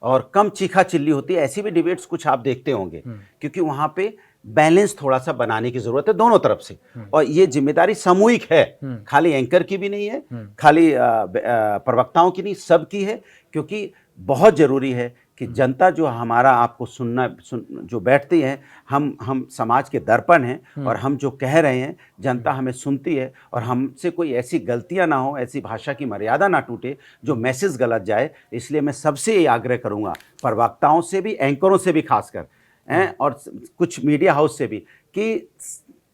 और कम चीखा चिल्ली होती है। ऐसी भी डिबेट्स कुछ आप देखते होंगे, क्योंकि वहां पे बैलेंस थोड़ा सा बनाने की जरूरत है दोनों तरफ से। और ये जिम्मेदारी सामूहिक है, खाली एंकर की भी नहीं है, खाली प्रवक्ताओं की नहीं, सबकी है। क्योंकि बहुत जरूरी है कि जनता जो हमारा आपको जो बैठती है, हम समाज के दर्पण हैं, और हम जो कह रहे हैं जनता हमें सुनती है, और हमसे कोई ऐसी गलतियां ना हो, ऐसी भाषा की मर्यादा ना टूटे जो मैसेज गलत जाए। इसलिए मैं सबसे ये आग्रह करूंगा, प्रवक्ताओं से भी, एंकरों से भी खासकर, और कुछ मीडिया हाउस से भी, कि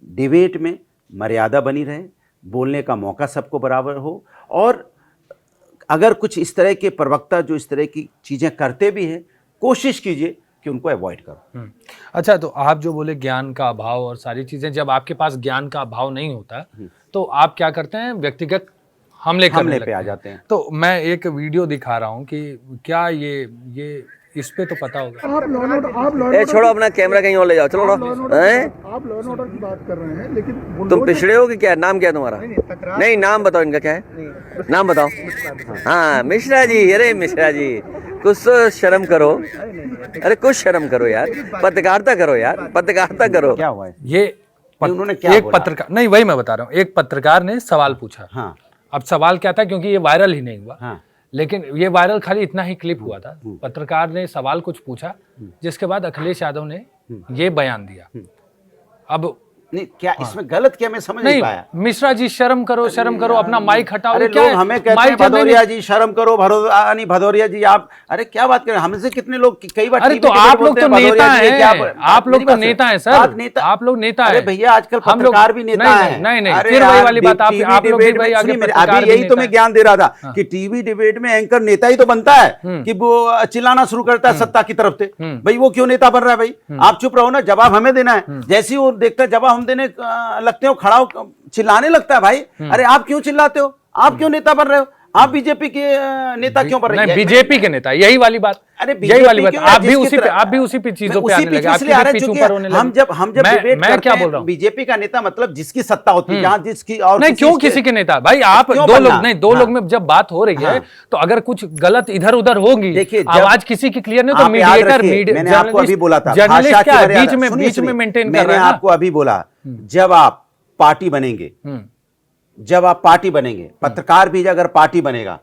डिबेट में मर्यादा बनी रहे, बोलने का मौका सबको बराबर हो, और अगर कुछ इस तरह के प्रवक्ता जो इस तरह की चीज़ें करते भी हैं, कोशिश कीजिए कि उनको अवॉइड करो। अच्छा, तो आप जो बोले ज्ञान का अभाव और सारी चीजें, जब आपके पास ज्ञान का अभाव नहीं होता तो आप क्या करते हैं, व्यक्तिगत हमले करने पे आ जाते हैं। तो मैं एक वीडियो दिखा रहा हूँ कि क्या ये इस पे तो पता होगा। ए छोड़ो अपना कैमरा कहीं और ले जाओ, चलो हैं? आप लॉ एंड ऑर्डर की बात कर रहे हैं, लेकिन तुम पिछड़े हो कि क्या? नाम क्या है तुम्हारा? नहीं, नाम बताओ इनका क्या है, नाम बताओ। हाँ, मिश्रा जी। अरे मिश्रा जी, कुछ तो शर्म करो, अरे कुछ शर्म करो यार, पत्रकारिता करो यार, पत्रकारिता करो। क्या हुआ है? उन्होंने क्या एक पत्रकार, नहीं वही मैं बता रहा हूँ, एक पत्रकार ने सवाल पूछा। हाँ। अब सवाल क्या था, क्योंकि ये वायरल ही नहीं हुआ। हाँ। लेकिन ये वायरल खाली इतना ही क्लिप हुआ था। पत्रकार ने सवाल कुछ पूछा, जिसके बाद अखिलेश यादव ने ये बयान दिया। अब नहीं, क्या इसमें गलत क्या, मैं समझ नहीं पाया। मिश्रा जी शर्म करो, अपना माइक हटाओ। अरे क्या लोग हमें कहते हैं भदौरिया जी शर्म करो, भदौरिया जी आप, अरे क्या बात कर रहे हैं, हमसे कितने लोग कई बार। अरे तो आप लोग तो नेता हैं, आप लोग तो नेता हैं सर, आप लोग नेता हैं। अरे भैया आजकल पत्रकार भी नेता हैं। नहीं, फिर वही वाली बात, आप लोग भी भाई आगे पत्रकार भी। यही तो मैं ज्ञान दे रहा था कि टीवी डिबेट में एंकर नेता ही तो बनता है कि वो चिल्लाना शुरू करता है सत्ता की तरफ से। भाई वो क्यों नेता बन रहा है? भाई आप चुप रहो ना, जवाब हमें देना है। जैसे ही वो देखता है जवाब हम देने लगते हो, खड़ा हो चिल्लाने लगता है। भाई अरे आप क्यों चिल्लाते हो? आप क्यों नेता बन रहे हो? आप बीजेपी के नेता क्यों बन रहे हैं? बीजेपी के नेता, यही वाली बात। अरे यही वाली बात, आप भी उसी पे चीजों पे आने लगे, आपके पीछे ऊपर होने लगे। हम जब डिबेट मैं क्या बोल रहा हूँ, बीजेपी का नेता मतलब जिसकी सत्ता होती है, जहां जिसकी, और नहीं क्यों किसी के नेता? भाई आप दो लोग, नहीं दो लोग में जब बात हो रही है तो अगर कुछ गलत इधर उधर होगी, देखिए आवाज किसी की क्लियर नहीं तो मीडिएटर, मैंने आपको अभी बोला था, जर्नलिस्ट क्या बीच में मेंटेन कर रहे हैं। मैंने आपको अभी बोला, जब आप पार्टी बनेंगे, जब आप पार्टी बनेंगे, पत्रकार भी अगर पार्टी बनेगा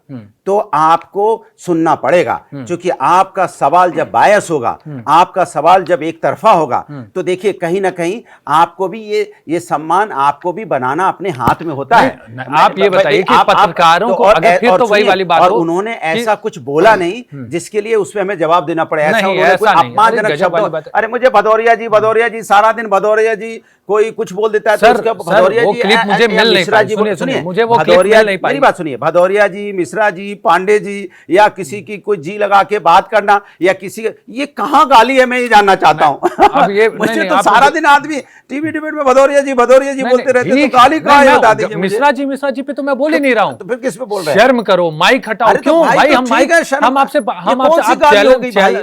तो आपको सुनना पड़ेगा, क्योंकि आपका सवाल जब बायस होगा, आपका सवाल जब एक तरफा होगा, तो देखिए कहीं ना कहीं आपको भी ये सम्मान आपको भी बनाना अपने हाथ में होता है। आप ये बताइए कि पत्रकारों को अगर फिर तो वही वाली बात और उन्होंने ऐसा कुछ बोला नहीं जिसके लिए उसमें हमें जवाब देना पड़े। ऐसा उन्होंने कोई अपमानजनक शब्द, अरे मुझे भदौरिया जी सारा दिन भदौरिया जी कोई कुछ बोल देता है तो उसका भदौरिया जी, मुझे मिल नहीं पाई, सुनिए मुझे वो क्लिप मिल नहीं पाई। मेरी बात सुनिए, भदौरिया जी, मिश्रा जी, पांडे जी, या किसी की कोई जी लगा के बात करना, या किसी, ये कहाँ गाली है, मैं ये जानना चाहता हूँ। अब ये मुझे तो सारा दिन आदमी टीवी डिबेट में भदौरिया जी बोलते रहते, तो गाली कहाँ है बता दीजिए। मिश्रा जी पे तो मैं बोल ही नहीं रहा हूँ, तो फिर किस पे बोल रहे हैं? शर्म करो, माइक हटाओ। क्यों भाई, हम आपसे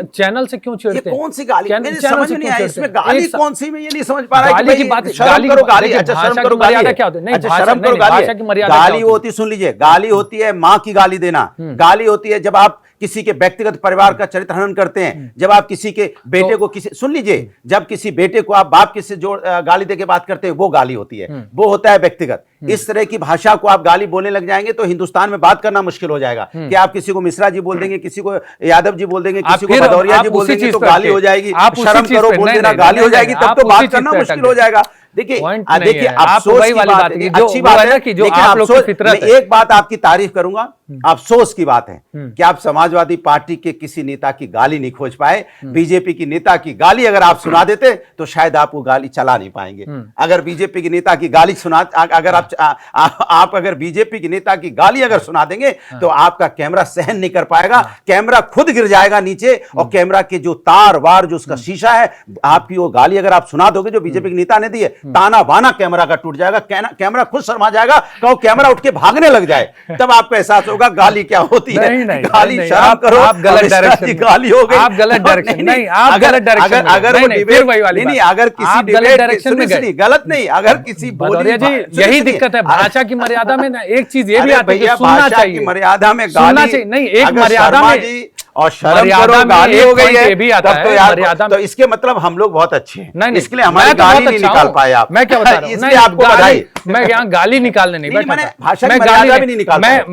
चैनल से क्यों छेड़ते हैं? कौन सी गाली, समझ नहीं आया इसमें गाली कौन सी, मैं ये नहीं समझ पा रहा। गाली की बात, शर्म करो गाली, अच्छा शर्म करो गाली क्या होती है? नहीं शर्म करो गाली, गाली होती, सुन लीजिए, गाली होती है माँ की गाली देना, गाली होती है जब आप किसी के व्यक्तिगत परिवार का चरित्र हनन करते हैं, जब आप किसी के बेटे को किसी, सुन लीजिए, जब किसी बेटे को आप बाप किसी जो गाली देके बात करते हैं, वो गाली होती है, वो होता है व्यक्तिगत। इस तरह की भाषा को आप गाली बोलने लग जाएंगे तो हिंदुस्तान में बात करना मुश्किल हो जाएगा कि आप किसी को मिश्रा जी बोल देंगे, किसी को यादव जी बोल देंगे, किसी को भदौरिया जी बोल देंगे तो गाली हो जाएगी। शर्म करो बोल देना गाली हो जाएगी, तब तो बात करना मुश्किल हो जाएगा। देखिए अफसोस की बात है, अच्छी बात है कि जो आप लोग की फितरत है। एक बात आपकी तारीफ करूंगा, अफसोस की बात है कि आप समाजवादी पार्टी के किसी नेता की गाली नहीं खोज पाए। बीजेपी की नेता की गाली अगर आप सुना देते तो शायद आप वो गाली चला नहीं पाएंगे। अगर बीजेपी की नेता की गाली सुना, अगर आप अगर बीजेपी की नेता की गाली अगर सुना देंगे तो आपका कैमरा सहन नहीं कर पाएगा, कैमरा खुद गिर जाएगा नीचे, और कैमरा के जो तार वार जो उसका शीशा है, आपकी वो गाली अगर आप सुना दोगे जो बीजेपी के नेता ने दी है, ताना बाना कैमरा का टूट जाएगा, कैमरा खुद शर्मा जाएगा, कहो कैमरा उठ के भागने लग जाए, तब आपको एहसास होगा गाली क्या होती है। गाली शर्म करो, आप गलत डायरेक्शन, गाली हो गई, आप गलत डायरेक्शन, नहीं आप गलत डायरेक्शन, अगर वो डिबेट नहीं, अगर किसी गलत डायरेक्शन में गए, गलत नहीं, अगर किसी भदौरिया जी यही दिक्कत है भाषा की मर्यादा में ना। एक चीज ये भी आती है, सुनना चाहिए, मर्यादा में गाली नहीं, एक मर्यादा में, और शर्म करो गाली हो गई है, भी आता तब है, तो यार मर्यादा तो इसके मतलब हम लोग बहुत अच्छे हैं। नहीं, इसके लिए हमारी गाली नहीं निकाल पाए आप। मैं क्या बता रहा हूं, इसलिए आपको बधाई। मैं यहाँ गाली निकालने नहीं बैठा था, भाषा की मर्यादा भी नहीं निकाल पाया।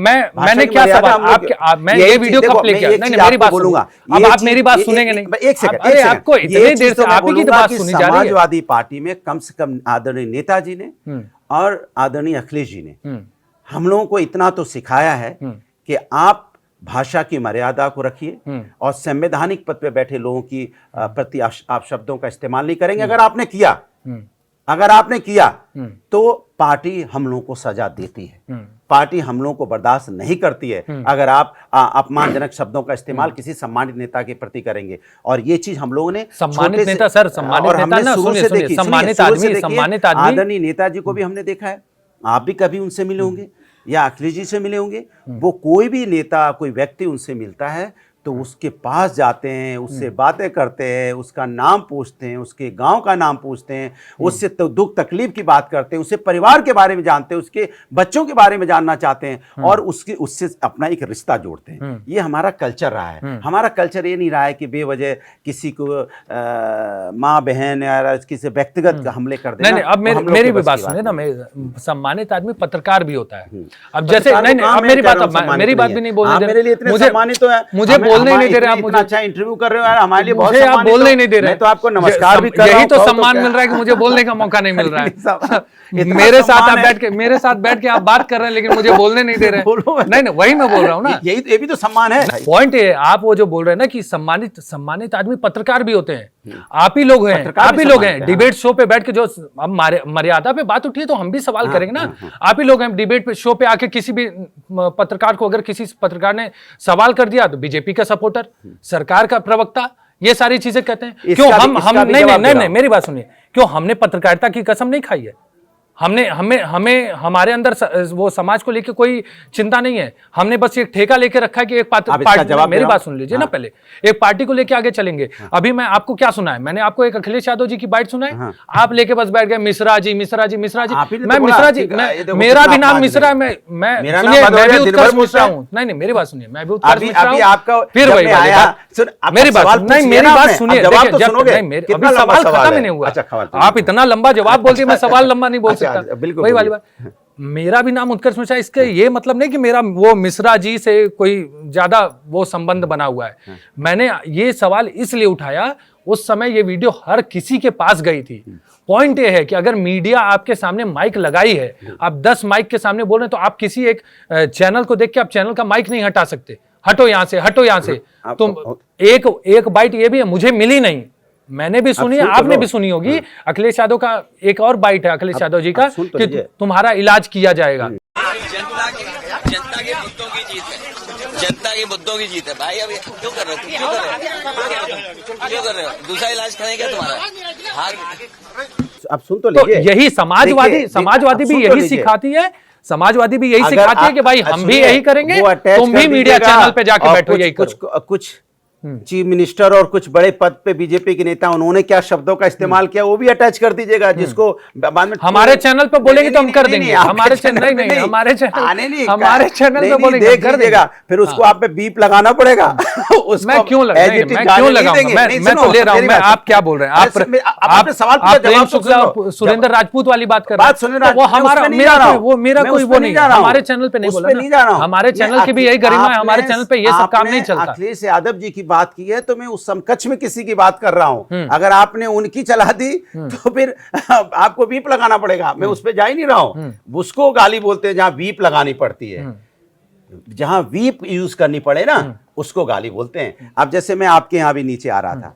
मैंने क्या सवाल, मैं ये वीडियो कब प्ले किया? नहीं मेरी बात बोलूंगा, अब आप मेरी बात सुनेंगे नहीं, एक सेकंड, अरे आपको इतनी देर से आप ही की बात सुनी जा रही है। समाजवादी पार्टी में कम से कम आदरणीय नेताजी ने और आदरणीय अखिलेश जी ने हम लोगों को इतना तो सिखाया है कि आप भाषा की मर्यादा को रखिए और संवैधानिक पद पे बैठे लोगों की प्रति आप शब्दों का इस्तेमाल नहीं करेंगे। अगर आपने किया तो पार्टी हम लोगों को सजा देती है, पार्टी हम लोगों को बर्दाश्त नहीं करती है अगर आप अपमानजनक शब्दों का इस्तेमाल किसी सम्मानित नेता के प्रति करेंगे। और ये चीज हम लोगों ने सम्मानित नेता सर, सम्मानित और नेता हमने ना, शुरू सुनिए से सुनिए, देखी, सम्मानित शुरू से आदमी, देखिए, सम्मानित आदमी। आदरणीय नेताजी को भी हमने देखा है, आप भी कभी उनसे मिले होंगे या अखिलेश जी से मिले होंगे। वो कोई भी नेता, कोई व्यक्ति उनसे मिलता है तो उसके पास जाते हैं, उससे बातें करते हैं, उसका नाम पूछते हैं, उसके गांव का नाम पूछते हैं, उससे तो दुख तकलीफ की बात करते हैं, उससे परिवार के बारे में जानते हैं, उसके बच्चों के बारे में जानना चाहते हैं और उससे अपना एक रिश्ता जोड़ते हैं। ये हमारा कल्चर रहा है। हमारा कल्चर ये नहीं रहा है कि बेवजह किसी को माँ बहन या किसी व्यक्तिगत हमले कर देना। नहीं, अब मेरी भी बात सुनिए ना, सम्मानित आदमी पत्रकार भी होता है। अब जैसे नहीं, अब मेरी बात भी नहीं बोलने मेरे लिए इतने सम्मानित तो है, मुझे बोलने ही नहीं दे रहे आप, मुझे अच्छा इंटरव्यू कर रहे हो यार, हमारे लिए बहुत मुझे आप बोलने ही नहीं दे रहे। मैं तो आपको नमस्कार भी कर रहा हूं। यही तो सम्मान मिल रहा है कि मुझे बोलने का मौका नहीं मिल रहा है। मेरे साथ बैठ के आप बात कर रहे हैं लेकिन मुझे बोलने नहीं दे रहे। नहीं, वही मैं बोल रहा हूँ ना, ये भी तो सम्मान है। पॉइंट है, आप वो जो बोल रहे हैं ना कि सम्मानित आदमी पत्रकार भी होते हैं। आप ही लोग हैं डिबेट शो पे बैठ के, जो अब मर्यादा पे बात उठी है तो हम भी सवाल करेंगे ना। आप ही लोग हैं डिबेट पे शो पे आके किसी भी पत्रकार को, अगर किसी पत्रकार ने सवाल कर दिया तो बीजेपी का सपोर्टर, सरकार का प्रवक्ता, ये सारी चीजें कहते हैं। क्यों हम नहीं, मेरी बात सुनिए, क्यों हमने पत्रकारिता की कसम नहीं खाई है? हमें हमारे अंदर वो समाज को लेके कोई चिंता नहीं है। हमने बस एक ठेका लेके रखा है कि एक पार्टी, मेरी बात सुन लीजिए ना पहले, एक पार्टी को लेके आगे चलेंगे। अभी मैं आपको क्या सुना है, मैंने आपको एक अखिलेश यादव जी की बाइट सुना है, आप लेके बस बैठ गए मिश्रा जी। मैं मिश्रा जी, मेरा भी नाम मिश्रा है, मैं भी उत्कर्ष मिश्रा हूँ। नहीं, मेरी बात सुनिए, मैं भी उत्कर्ष मिश्रा हूँ। फिर वही मेरी बात सुनिए, अभी सवाल खत्म ही नहीं हुआ, आप इतना लंबा जवाब बोल दिए, मैं सवाल लंबा नहीं बोल सकता। वही वाली बात, मेरा भी नाम उत्कर्ष मिश्रा, इसके ये मतलब नहीं कि मेरा वो मिश्रा जी से कोई ज्यादा वो संबंध बना हुआ है। मैंने ये सवाल इसलिए उठाया, उस समय ये वीडियो हर किसी के पास गई थी। पॉइंट ये है कि अगर मीडिया आपके सामने माइक लगाई है, आप 10 माइक के सामने बोल रहे हैं, तो आप किसी एक चैनल को देख के आप चैनल का माइक नहीं हटा सकते। हटो यहां से। तुम एक बाइट ये भी है, मुझे मिली नहीं, मैंने भी सुनी है, आपने भी सुनी होगी। अखिलेश यादव का एक और बाइट है, अखिलेश यादव जी का, कि तुम्हारा इलाज किया जाएगा। जनता के मुद्दों की जीत है, जनता के मुद्दों की जीत है भाई। अब क्यों कर रहे हो? दूसरा इलाज करेंगे तुम्हारा। अब सुन तो लीजिए, तो यही समाजवादी भी यही सिखाती है। समाजवादी भी यही सिखाती है कि भाई हम भी यही करेंगे, तुम भी मीडिया चैनल पे जाके बैठो, यही करो। कुछ चीफ मिनिस्टर और कुछ बड़े पद पे बीजेपी के नेता, उन्होंने क्या शब्दों का इस्तेमाल किया वो भी अटैच कर दीजिएगा, जिसको बाद में हमारे चैनल पे बोलेंगे तो हम कर देंगे। हमारे चैनल पे बोलेंगे कर देगा, फिर उसको आप पे बीप लगाना पड़ेगा। मैं क्यों लगाऊंगा? मैं तो ले रहा हूं। आप क्या बोल रहे हैं? आप सवाल सुरेंद्र राजपूत वाली बात कर रहे हैं, वो हमारा मेरा कोई वो नहीं, हमारे चैनल पे नहीं बोला। हमारे चैनल की भी यही गरिमा है, हमारे चैनल पे ये सब काम नहीं चलता। अखिलेश यादव जी की बात की है तो मैं उस समकक्ष में किसी की बात कर रहा हूं। अगर आपने उनकी चला दी तो फिर आपको बीप लगाना पड़ेगा। मैं उस पर जा ही नहीं रहा हूं। उसको गाली बोलते हैं जहां बीप लगानी पड़ती है, जहां वीप यूज करनी पड़े ना, उसको गाली बोलते हैं। अब जैसे मैं आपके यहां भी नीचे आ रहा था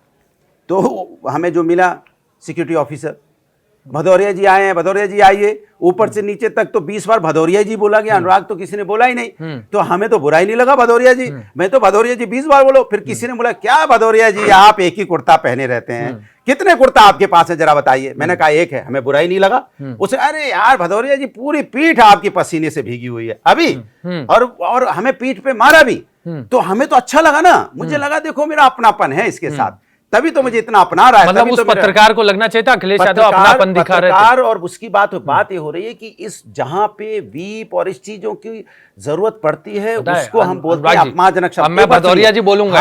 तो हमें जो मिला सिक्योरिटी ऑफिसर, भदौरिया जी आए हैं, भदौरिया जी आइए, ऊपर से नीचे तक तो 20 बार भदौरिया जी बोला गया, अनुराग तो किसी ने बोला ही नहीं। तो हमें तो बुरा ही नहीं लगा भदौरिया जी, मैं तो भदौरिया जी 20 बार बोलो। फिर किसी ने बोला क्या भदौरिया जी आप एक ही कुर्ता पहने रहते हैं, कितने कुर्ता आपके पास है जरा बताइए। मैंने कहा एक है, हमें बुरा ही नहीं लगा। उसे अरे यार भदौरिया जी पूरी पीठ आपकी पसीने से भीगी हुई है अभी, और हमें पीठ पे मारा भी, तो हमें तो अच्छा लगा ना। मुझे लगा देखो मेरा अपनापन है इसके साथ, तभी तो मुझे इतना अपना रहा है। मतलब उस पत्रकार को लगना चाहिए था अखिलेश यादव अपनापन दिखा रहे थे। और उसकी बात ये हो रही है कि इस जहां पे वीप और इस चीजों की जरूरत पड़ती है उसको हम बोलते हैं अपमानजनक शब्द। मैं भदौरिया जी बोलूंगा,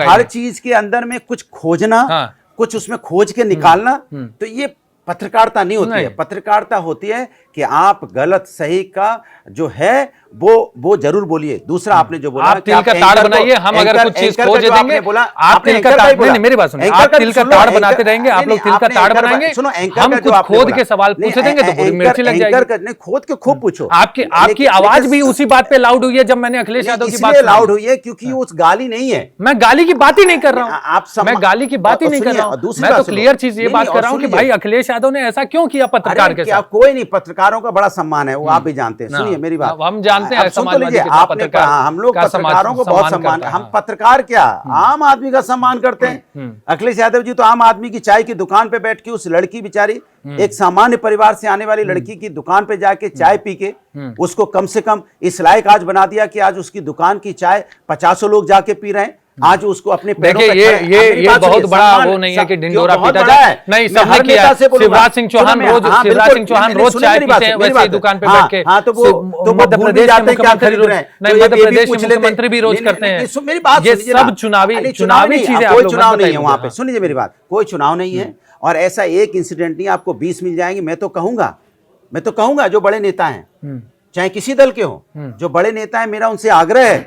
हर चीज के अंदर में कुछ खोजना, कुछ उसमें खोज के निकालना, तो ये पत्रकारिता नहीं होती है। पत्रकारिता होती है कि आप गलत सही का जो है वो जरूर बोलिए। दूसरा आपने जो बोला आप तिल का ताड़ बनाइए, हम अगर कुछ चीज खोज देंगे, आप तिल का ताड़, नहीं मेरी बात सुनिए, आप तिल का ताड़ बनाते रहेंगे, आप लोग तिल का ताड़ बनाएंगे, हम कुछ खोद के सवाल पूछे देंगे तो पूरी मिर्ची लग जाएगी। खोद के खूब पूछो। आपकी आवाज भी उसी बात पे लाउड हुई है जब मैंने अखिलेश यादव की बात लाउड हुई है क्योंकि उस गाली नहीं है। मैं गाली की बात ही नहीं कर रहा हूं, आप मैं गाली की बात ही नहीं कर रहा हूं, मैं तो क्लियर चीज ये बात कर रहा हूं कि भाई अखिलेश यादव ने ऐसा क्यों किया पत्रकार के साथ। कोई नहीं, पत्रकारों का बड़ा सम्मान है, वो आप भी जानते हैं। सुनिए मेरी बात, हम जानते हैं समाजवादी पत्रकार, हम लोग पत्रकारों को बहुत सम्मान, हम पत्रकार क्या आम आदमी का सम्मान करते हैं। अखिलेश यादव जी तो आम आदमी की चाय की दुकान पे बैठ के उस लड़की बेचारी, एक सामान्य परिवार से आने वाली लड़की की दुकान पे जाके चाय पी के उसको कम से कम इस लायक आज बना दिया कि आज उसकी दुकान की चाय 50 लोग जाके पी रहे हैं। आज उसको अपने देखिए ये बहुत बड़ा वो नहीं है कि ढिंडोरा पीटा जाए, नहीं सबने किया। शिवराज सिंह चौहान रोज चाय पीते हैं वैसे ही दुकान पे बैठ के। तो मध्य प्रदेश के मुख्यमंत्री भी रोज करते हैं। मेरी बात, ये सब चुनावी चीजें, कोई चुनाव नहीं है वहां पे। सुनिए मेरी बात, कोई चुनाव नहीं है और ऐसा एक इंसिडेंट नहीं, आपको 20 मिल जाएंगे। मैं तो कहूंगा जो बड़े नेता हैं, चाहे किसी दल के हो, जो बड़े नेता हैं, मेरा उनसे आग्रह है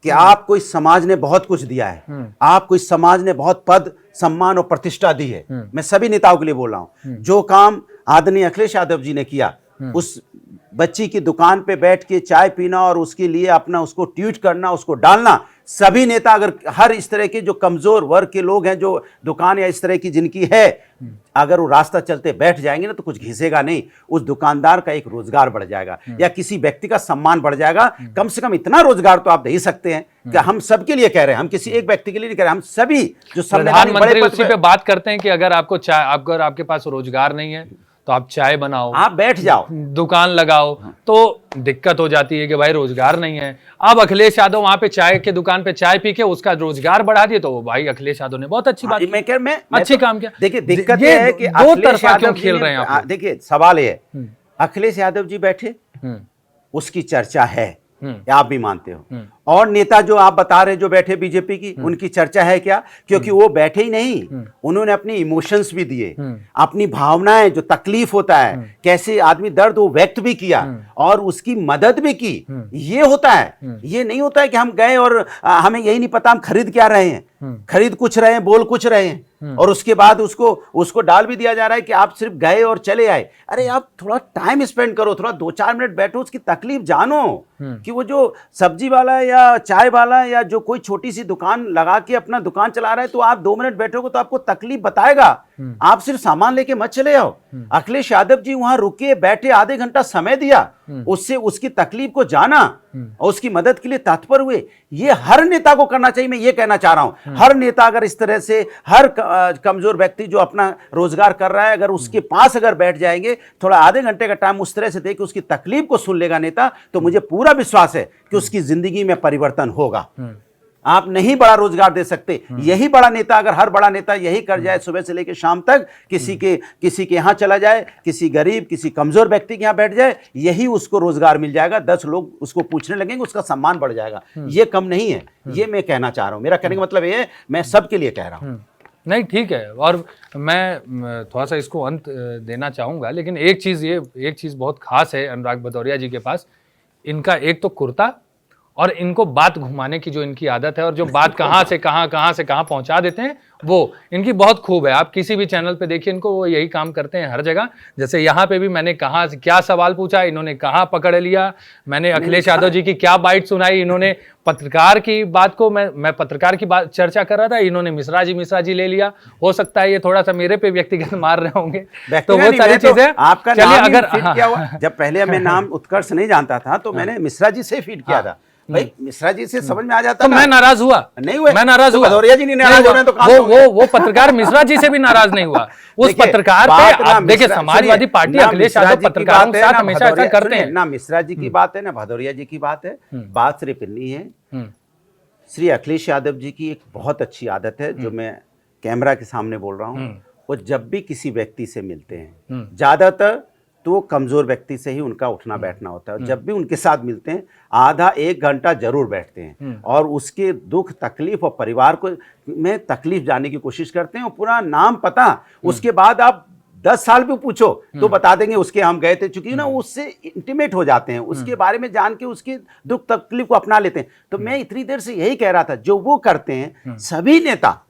कि आपको इस समाज ने बहुत कुछ दिया है, आपको इस समाज ने बहुत पद, सम्मान और प्रतिष्ठा दी है। मैं सभी नेताओं के लिए बोल रहा हूं, जो काम आदरणीय अखिलेश यादव जी ने किया, उस बच्ची की दुकान पे बैठ के चाय पीना और उसके लिए अपना उसको ट्वीट करना, उसको डालना, सभी नेता अगर हर इस तरह के जो कमजोर वर्ग के लोग हैं, जो दुकान या इस तरह की जिनकी है, अगर वो रास्ता चलते बैठ जाएंगे ना तो कुछ घिसेगा नहीं। उस दुकानदार का एक रोजगार बढ़ जाएगा या किसी व्यक्ति का सम्मान बढ़ जाएगा। कम से कम इतना रोजगार तो आप दे ही सकते हैं कि हम सबके लिए कह रहे हैं, हम किसी एक व्यक्ति के लिए नहीं कह रहे, हम सभी जो प्रधानमंत्री उसी पे बात करते हैं कि अगर आपके पास रोजगार नहीं है तो आप चाय बनाओ, आप बैठ जाओ, दुकान लगाओ। तो दिक्कत हो जाती है कि भाई रोजगार नहीं है। अब अखिलेश यादव वहां पे चाय के दुकान पे चाय पी के उसका रोजगार बढ़ा दिए, तो भाई अखिलेश यादव ने बहुत अच्छी बात की, अच्छी काम किया। देखिए दिक्कत ये है कि दो तरफा क्यों खेल रहे हैं आप? देखिए सवाल ये है, अखिलेश यादव जी बैठे, उसकी चर्चा है, आप भी मानते हो, और नेता जो आप बता रहे जो बैठे बीजेपी की, उनकी चर्चा है क्या? क्योंकि वो बैठे ही नहीं, उन्होंने अपनी इमोशंस भी दिए, अपनी भावनाएं, जो तकलीफ होता है, कैसे आदमी दर्द, वो व्यक्त भी किया और उसकी मदद भी की। ये होता है, ये नहीं होता है कि हम गए और हमें यही नहीं पता हम खरीद क्या रहे हैं, खरीद कुछ रहे हैं, बोल कुछ रहे हैं, और उसके बाद उसको डाल भी दिया जा रहा है कि आप सिर्फ गए और चले आए। अरे आप थोड़ा टाइम स्पेंड करो, थोड़ा 2-4 मिनट बैठो, उसकी तकलीफ जानो कि वो जो सब्जी वाला या चाय वाला या जो कोई छोटी सी दुकान लगा के अपना दुकान चला रहा है, तो आप 2 मिनट बैठोगे तो आपको तकलीफ बताएगा। आप सिर्फ सामान लेके मत चले आओ। अखिलेश यादव जी वहां रुके, बैठे, आधे घंटा समय दिया, उससे उसकी तकलीफ को जाना और उसकी मदद के लिए तत्पर हुए। ये हर नेता को करना चाहिए। मैं ये कहना चाह रहा हूं, हर नेता अगर इस तरह से, हर कमजोर व्यक्ति जो अपना रोजगार कर रहा है, अगर उसके पास अगर बैठ जाएंगे, थोड़ा आधे घंटे का टाइम उस तरह से दे कि उसकी तकलीफ को सुन लेगा नेता, तो मुझे पूरा विश्वास है कि उसकी जिंदगी में परिवर्तन होगा। आप नहीं बड़ा रोजगार दे सकते, यही बड़ा नेता, अगर हर बड़ा नेता यही कर जाए, सुबह से लेकर शाम तक किसी के यहां चला जाए, किसी गरीब, किसी कमजोर व्यक्ति के यहां बैठ जाए, यही उसको रोजगार मिल जाएगा, 10 लोग उसको पूछने लगेंगे, उसका सम्मान बढ़ जाएगा। ये कम नहीं है, ये मैं कहना चाह रहा हूं। मेरा कहने का मतलब ये है, मैं सबके लिए कह रहा हूं। नहीं ठीक है, और मैं थोड़ा सा इसको अंत देना चाहूंगा, लेकिन एक चीज बहुत खास है अनुराग भदौरिया जी के पास। इनका एक तो कुर्ता, और इनको बात घुमाने की जो इनकी आदत है, और जो बात कहाँ से कहाँ पहुंचा देते हैं, वो इनकी बहुत खूब है। आप किसी भी चैनल पे देखिए इनको, वो यही काम करते हैं हर जगह। जैसे यहाँ पे भी मैंने कहाँ से क्या सवाल पूछा, इन्होंने कहाँ पकड़ लिया, मैंने अखिलेश यादव जी की क्या बाइट सुनाई, इन्होंने पत्रकार की बात को, मैं पत्रकार की बात चर्चा कर रहा था, इन्होंने मिश्रा जी ले लिया। हो सकता है ये थोड़ा सा मेरे पे व्यक्तिगत मार रहे होंगे, तो वो सारी चीजें आपका अगर जब पहले मैं नाम उत्कर्ष नहीं जानता था, तो मैंने मिश्रा जी से फीड किया था। भाई मिश्रा जी से समझ में आ जाता, तो मैं नाराज हुआ, नहीं हुआ, मैं नाराज हुआ, भदौरिया जी नहीं नाराज हो रहे हैं, तो वो पत्रकार मिश्रा जी से भी नाराज नहीं हुआ। उस पत्रकार पे आप देखिए, समाजवादी पार्टी अखिलेश यादव पत्रकारों के साथ हमेशा ऐसा करते हैं। ना मिश्रा जी की बात है, ना भदौरिया जी की बात है, बात सिर्फ इतनी है। श्री अखिलेश यादव जी की एक बहुत अच्छी आदत है, जो मैं कैमरा के सामने बोल रहा हूँ, वो जब भी किसी व्यक्ति से मिलते हैं, ज्यादातर तो कमजोर व्यक्ति से ही उनका उठना बैठना होता है। जब भी उनके साथ मिलते हैं, आधा 1 घंटा जरूर बैठते हैं और उसके दुख तकलीफ और परिवार को में तकलीफ जानने की कोशिश करते हैं, और पूरा नाम पता। उसके बाद आप 10 साल भी पूछो तो बता देंगे उसके हम गए थे, चूंकि ना उससे इंटीमेट हो जाते हैं, उसके बारे में जान के उसके दुख तकलीफ को अपना लेते हैं। तो मैं इतनी देर से यही कह रहा था, जो वो करते हैं सभी नेता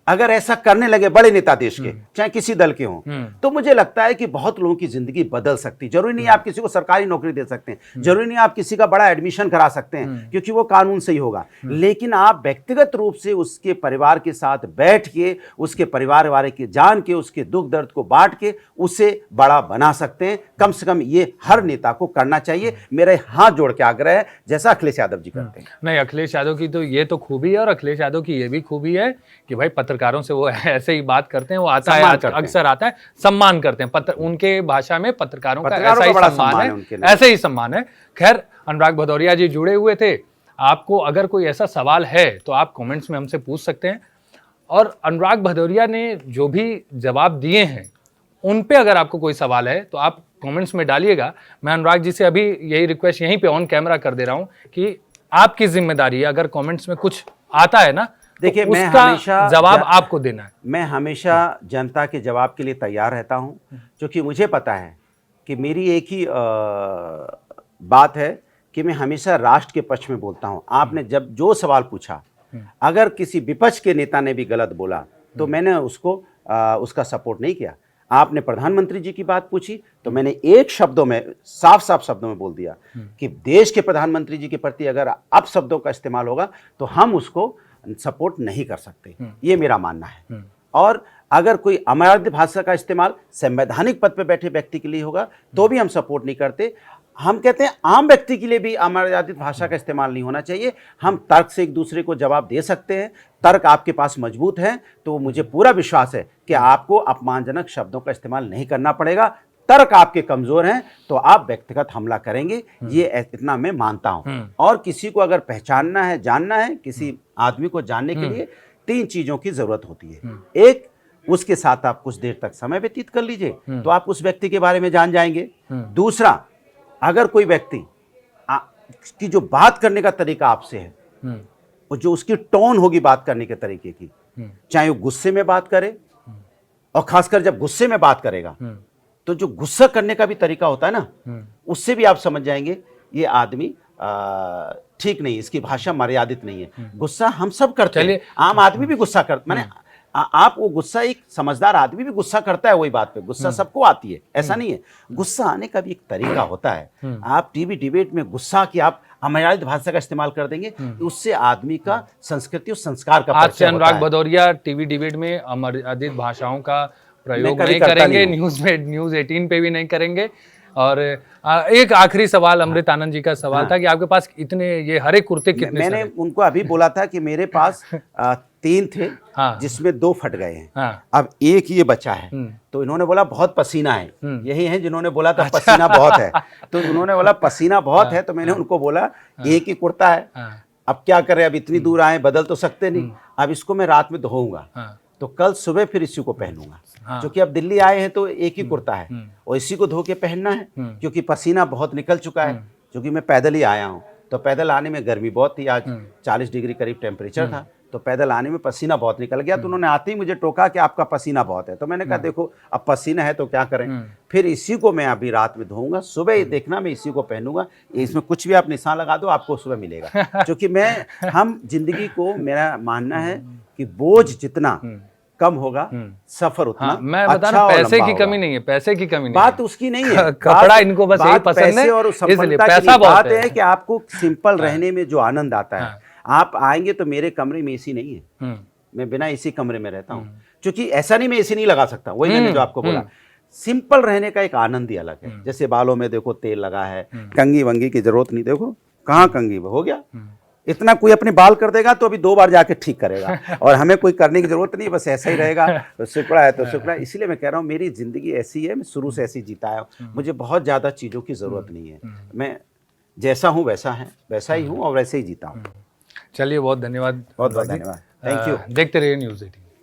अगर ऐसा करने लगे, बड़े नेता देश के चाहे किसी दल के हों, तो मुझे लगता है कि बहुत लोगों की जिंदगी बदल सकती है। जरूरी नहीं आप किसी को सरकारी नौकरी दे सकते हैं, जरूरी नहीं आप किसी का बड़ा एडमिशन करा सकते हैं क्योंकि वो कानून से ही होगा, लेकिन आप व्यक्तिगत रूप से उसके परिवार के साथ बैठ के, उसके परिवार वाले के जान के, उसके दुख दर्द को बांट के उसे बड़ा बना सकते हैं। कम से कम ये हर नेता को करना चाहिए। मेरे हाथ जोड़ के आग्रह है, जैसा अखिलेश यादव जी करते हैं। नहीं, अखिलेश यादव की तो ये तो खूबी है, और अखिलेश यादव की ये भी खूबी है कि भाई पत्रकारों से वो ऐसे ही बात करते हैं, वो आता है अक्सर आता है, सम्मान करते हैं। उनके भाषा में पत्रकारों का ऐसा ही सम्मान है, ऐसे ही सम्मान है। खैर, अनुराग भदौरिया जी जुड़े हुए थे। आपको अगर कोई ऐसा सवाल है तो आप कमेंट्स में हमसे पूछ सकते हैं, और अनुराग भदौरिया ने जो भी जवाब दिए हैं उन पे अगर आपको कोई सवाल है तो आप कमेंट्स में डालिएगा। मैं अनुराग जी से अभी यही रिक्वेस्ट यहीं पे ऑन कैमरा कर दे रहा हूं कि आपकी जिम्मेदारी है, अगर कमेंट्स में कुछ आता है ना, देखिए, तो मैं उसका हमेशा जवाब आपको देना है। मैं हमेशा जनता के जवाब के लिए तैयार रहता हूं, क्योंकि मुझे पता है कि मेरी एक ही बात है कि मैं हमेशा राष्ट्र के पक्ष में बोलता हूं। आपने जब जो सवाल पूछा, अगर किसी विपक्ष के नेता ने भी गलत बोला तो मैंने उसको उसका सपोर्ट नहीं किया। आपने प्रधानमंत्री जी की बात पूछी तो मैंने एक शब्दों में, साफ साफ शब्दों में बोल दिया कि देश के प्रधानमंत्री जी के प्रति अगर अपशब्दों का इस्तेमाल होगा तो हम उसको सपोर्ट नहीं कर सकते, ये मेरा मानना है। और अगर कोई अमर्यादित भाषा का इस्तेमाल संवैधानिक पद पर बैठे व्यक्ति के लिए होगा तो भी हम सपोर्ट नहीं करते। हम कहते हैं आम व्यक्ति के लिए भी अमर्यादित भाषा का इस्तेमाल नहीं होना चाहिए। हम तर्क से एक दूसरे को जवाब दे सकते हैं, तर्क आपके पास मजबूत है तो मुझे पूरा विश्वास है कि आपको अपमानजनक शब्दों का इस्तेमाल नहीं करना पड़ेगा। तर्क आपके कमजोर हैं तो आप व्यक्तिगत हमला करेंगे, ये इतना मैं मानता हूं। और किसी को अगर पहचानना है, जानना है, किसी आदमी को जानने के लिए 3 चीजों की जरूरत होती है। एक, उसके साथ आप कुछ देर तक समय व्यतीत कर लीजिए तो आप उस व्यक्ति के बारे में जान जाएंगे। दूसरा, अगर कोई व्यक्ति की जो बात करने का तरीका आपसे है और जो उसकी टोन होगी बात करने के तरीके की, चाहे वो गुस्से में बात करे, और खासकर जब गुस्से में बात करेगा तो जो गुस्सा करने का भी तरीका होता है ना, उससे भी आप समझ जाएंगे ये आदमी ठीक नहीं, इसकी भाषा मर्यादित नहीं है। गुस्सा हम सब करते हैं, आम आदमी भी गुस्सा करता, माने आप वो गुस्सा, एक समझदार आदमी भी गुस्सा करता है, वही बात पे गुस्सा सबको आती है, ऐसा नहीं है। गुस्सा आने का भी एक तरीका होता है। आप टीवी डिबेट में गुस्सा की आप अमर्यादित भाषा का इस्तेमाल कर देंगे तो उससे आदमी का संस्कृति और संस्कार का आज से अनुराग भदौरिया टीवी डिबेट में अमर्यादित भाषाओं का प्रयोग नहीं करेंगे, न्यूज 18 पे भी नहीं करेंगे। और एक आखिरी सवाल अमृत आनंद जी का सवाल था कि आपके पास इतने ये हरे कुर्ते कितने? मैंने उनको अभी बोला था कि मेरे पास 3 थे, जिसमें 2 फट गए हैं, अब एक ये बचा है। तो इन्होंने बोला बहुत पसीना है, यही है जिन्होंने बोला था पसीना बहुत है, तो उन्होंने बोला पसीना बहुत है, तो मैंने उनको बोला एक ही कुर्ता है, अब क्या करें, अब इतनी दूर आए, बदल तो सकते नहीं, अब इसको मैं रात में धोऊंगा तो कल सुबह फिर इसी को पहनूंगा, क्योंकि अब दिल्ली आए हैं तो एक ही कुर्ता है और इसी को धो के पहनना है, क्योंकि पसीना बहुत निकल चुका है। क्योंकि मैं पैदल ही आया हूँ, तो पैदल आने में गर्मी बहुत थी, आज 40 डिग्री करीब टेम्परेचर था, तो पैदल आने में पसीना बहुत निकल गया। तो उन्होंने आते ही मुझे टोका कि आपका पसीना बहुत है, तो मैंने कहा देखो अब पसीना है तो क्या करें, फिर इसी को मैं अभी रात में धोऊंगा, सुबह ये देखना मैं इसी को पहनूंगा, इसमें कुछ भी आप निशान लगा दो आपको सुबह मिलेगा। क्योंकि हम जिंदगी को, मेरा मानना है कि बोझ जितना कम होगा, सफर उतना मैं बता रहा हूं, पैसे की कमी नहीं है, पैसे की कमी नहीं, बात उसकी नहीं है। कपड़ा इनको बस यही पसंद है, और इसलिए पैसा बात है कि आपको सिंपल रहने में जो आनंद आता है, आप आएंगे तो मेरे कमरे में एसी नहीं है, मैं बिना एसी कमरे में रहता हूँ, क्योंकि ऐसा नहीं मैं एसी नहीं लगा सकता, वही मैंने जो आपको बोला, सिंपल रहने का एक आनंद ही अलग है। जैसे बालों में देखो तेल लगा है, कंघी वंगी की जरूरत नहीं, देखो कहाँ कंघी हो गया, इतना कोई अपने बाल कर देगा तो अभी 2 बार जाके ठीक करेगा, और हमें कोई करने की जरूरत नहीं, बस ऐसा ही रहेगा, तो सिकुड़ा है तो सिकुड़ा है। इसीलिए मैं कह रहा हूँ मेरी जिंदगी ऐसी है, मैं शुरू से ऐसी जीता आया हूँ, मुझे बहुत ज़्यादा चीज़ों की ज़रूरत नहीं है, मैं जैसा हूँ वैसा ही हूँ और वैसे ही जीता हूँ। चलिए, बहुत धन्यवाद, बहुत धन्यवाद, थैंक यू। देखते रहिए न्यूज़ 18।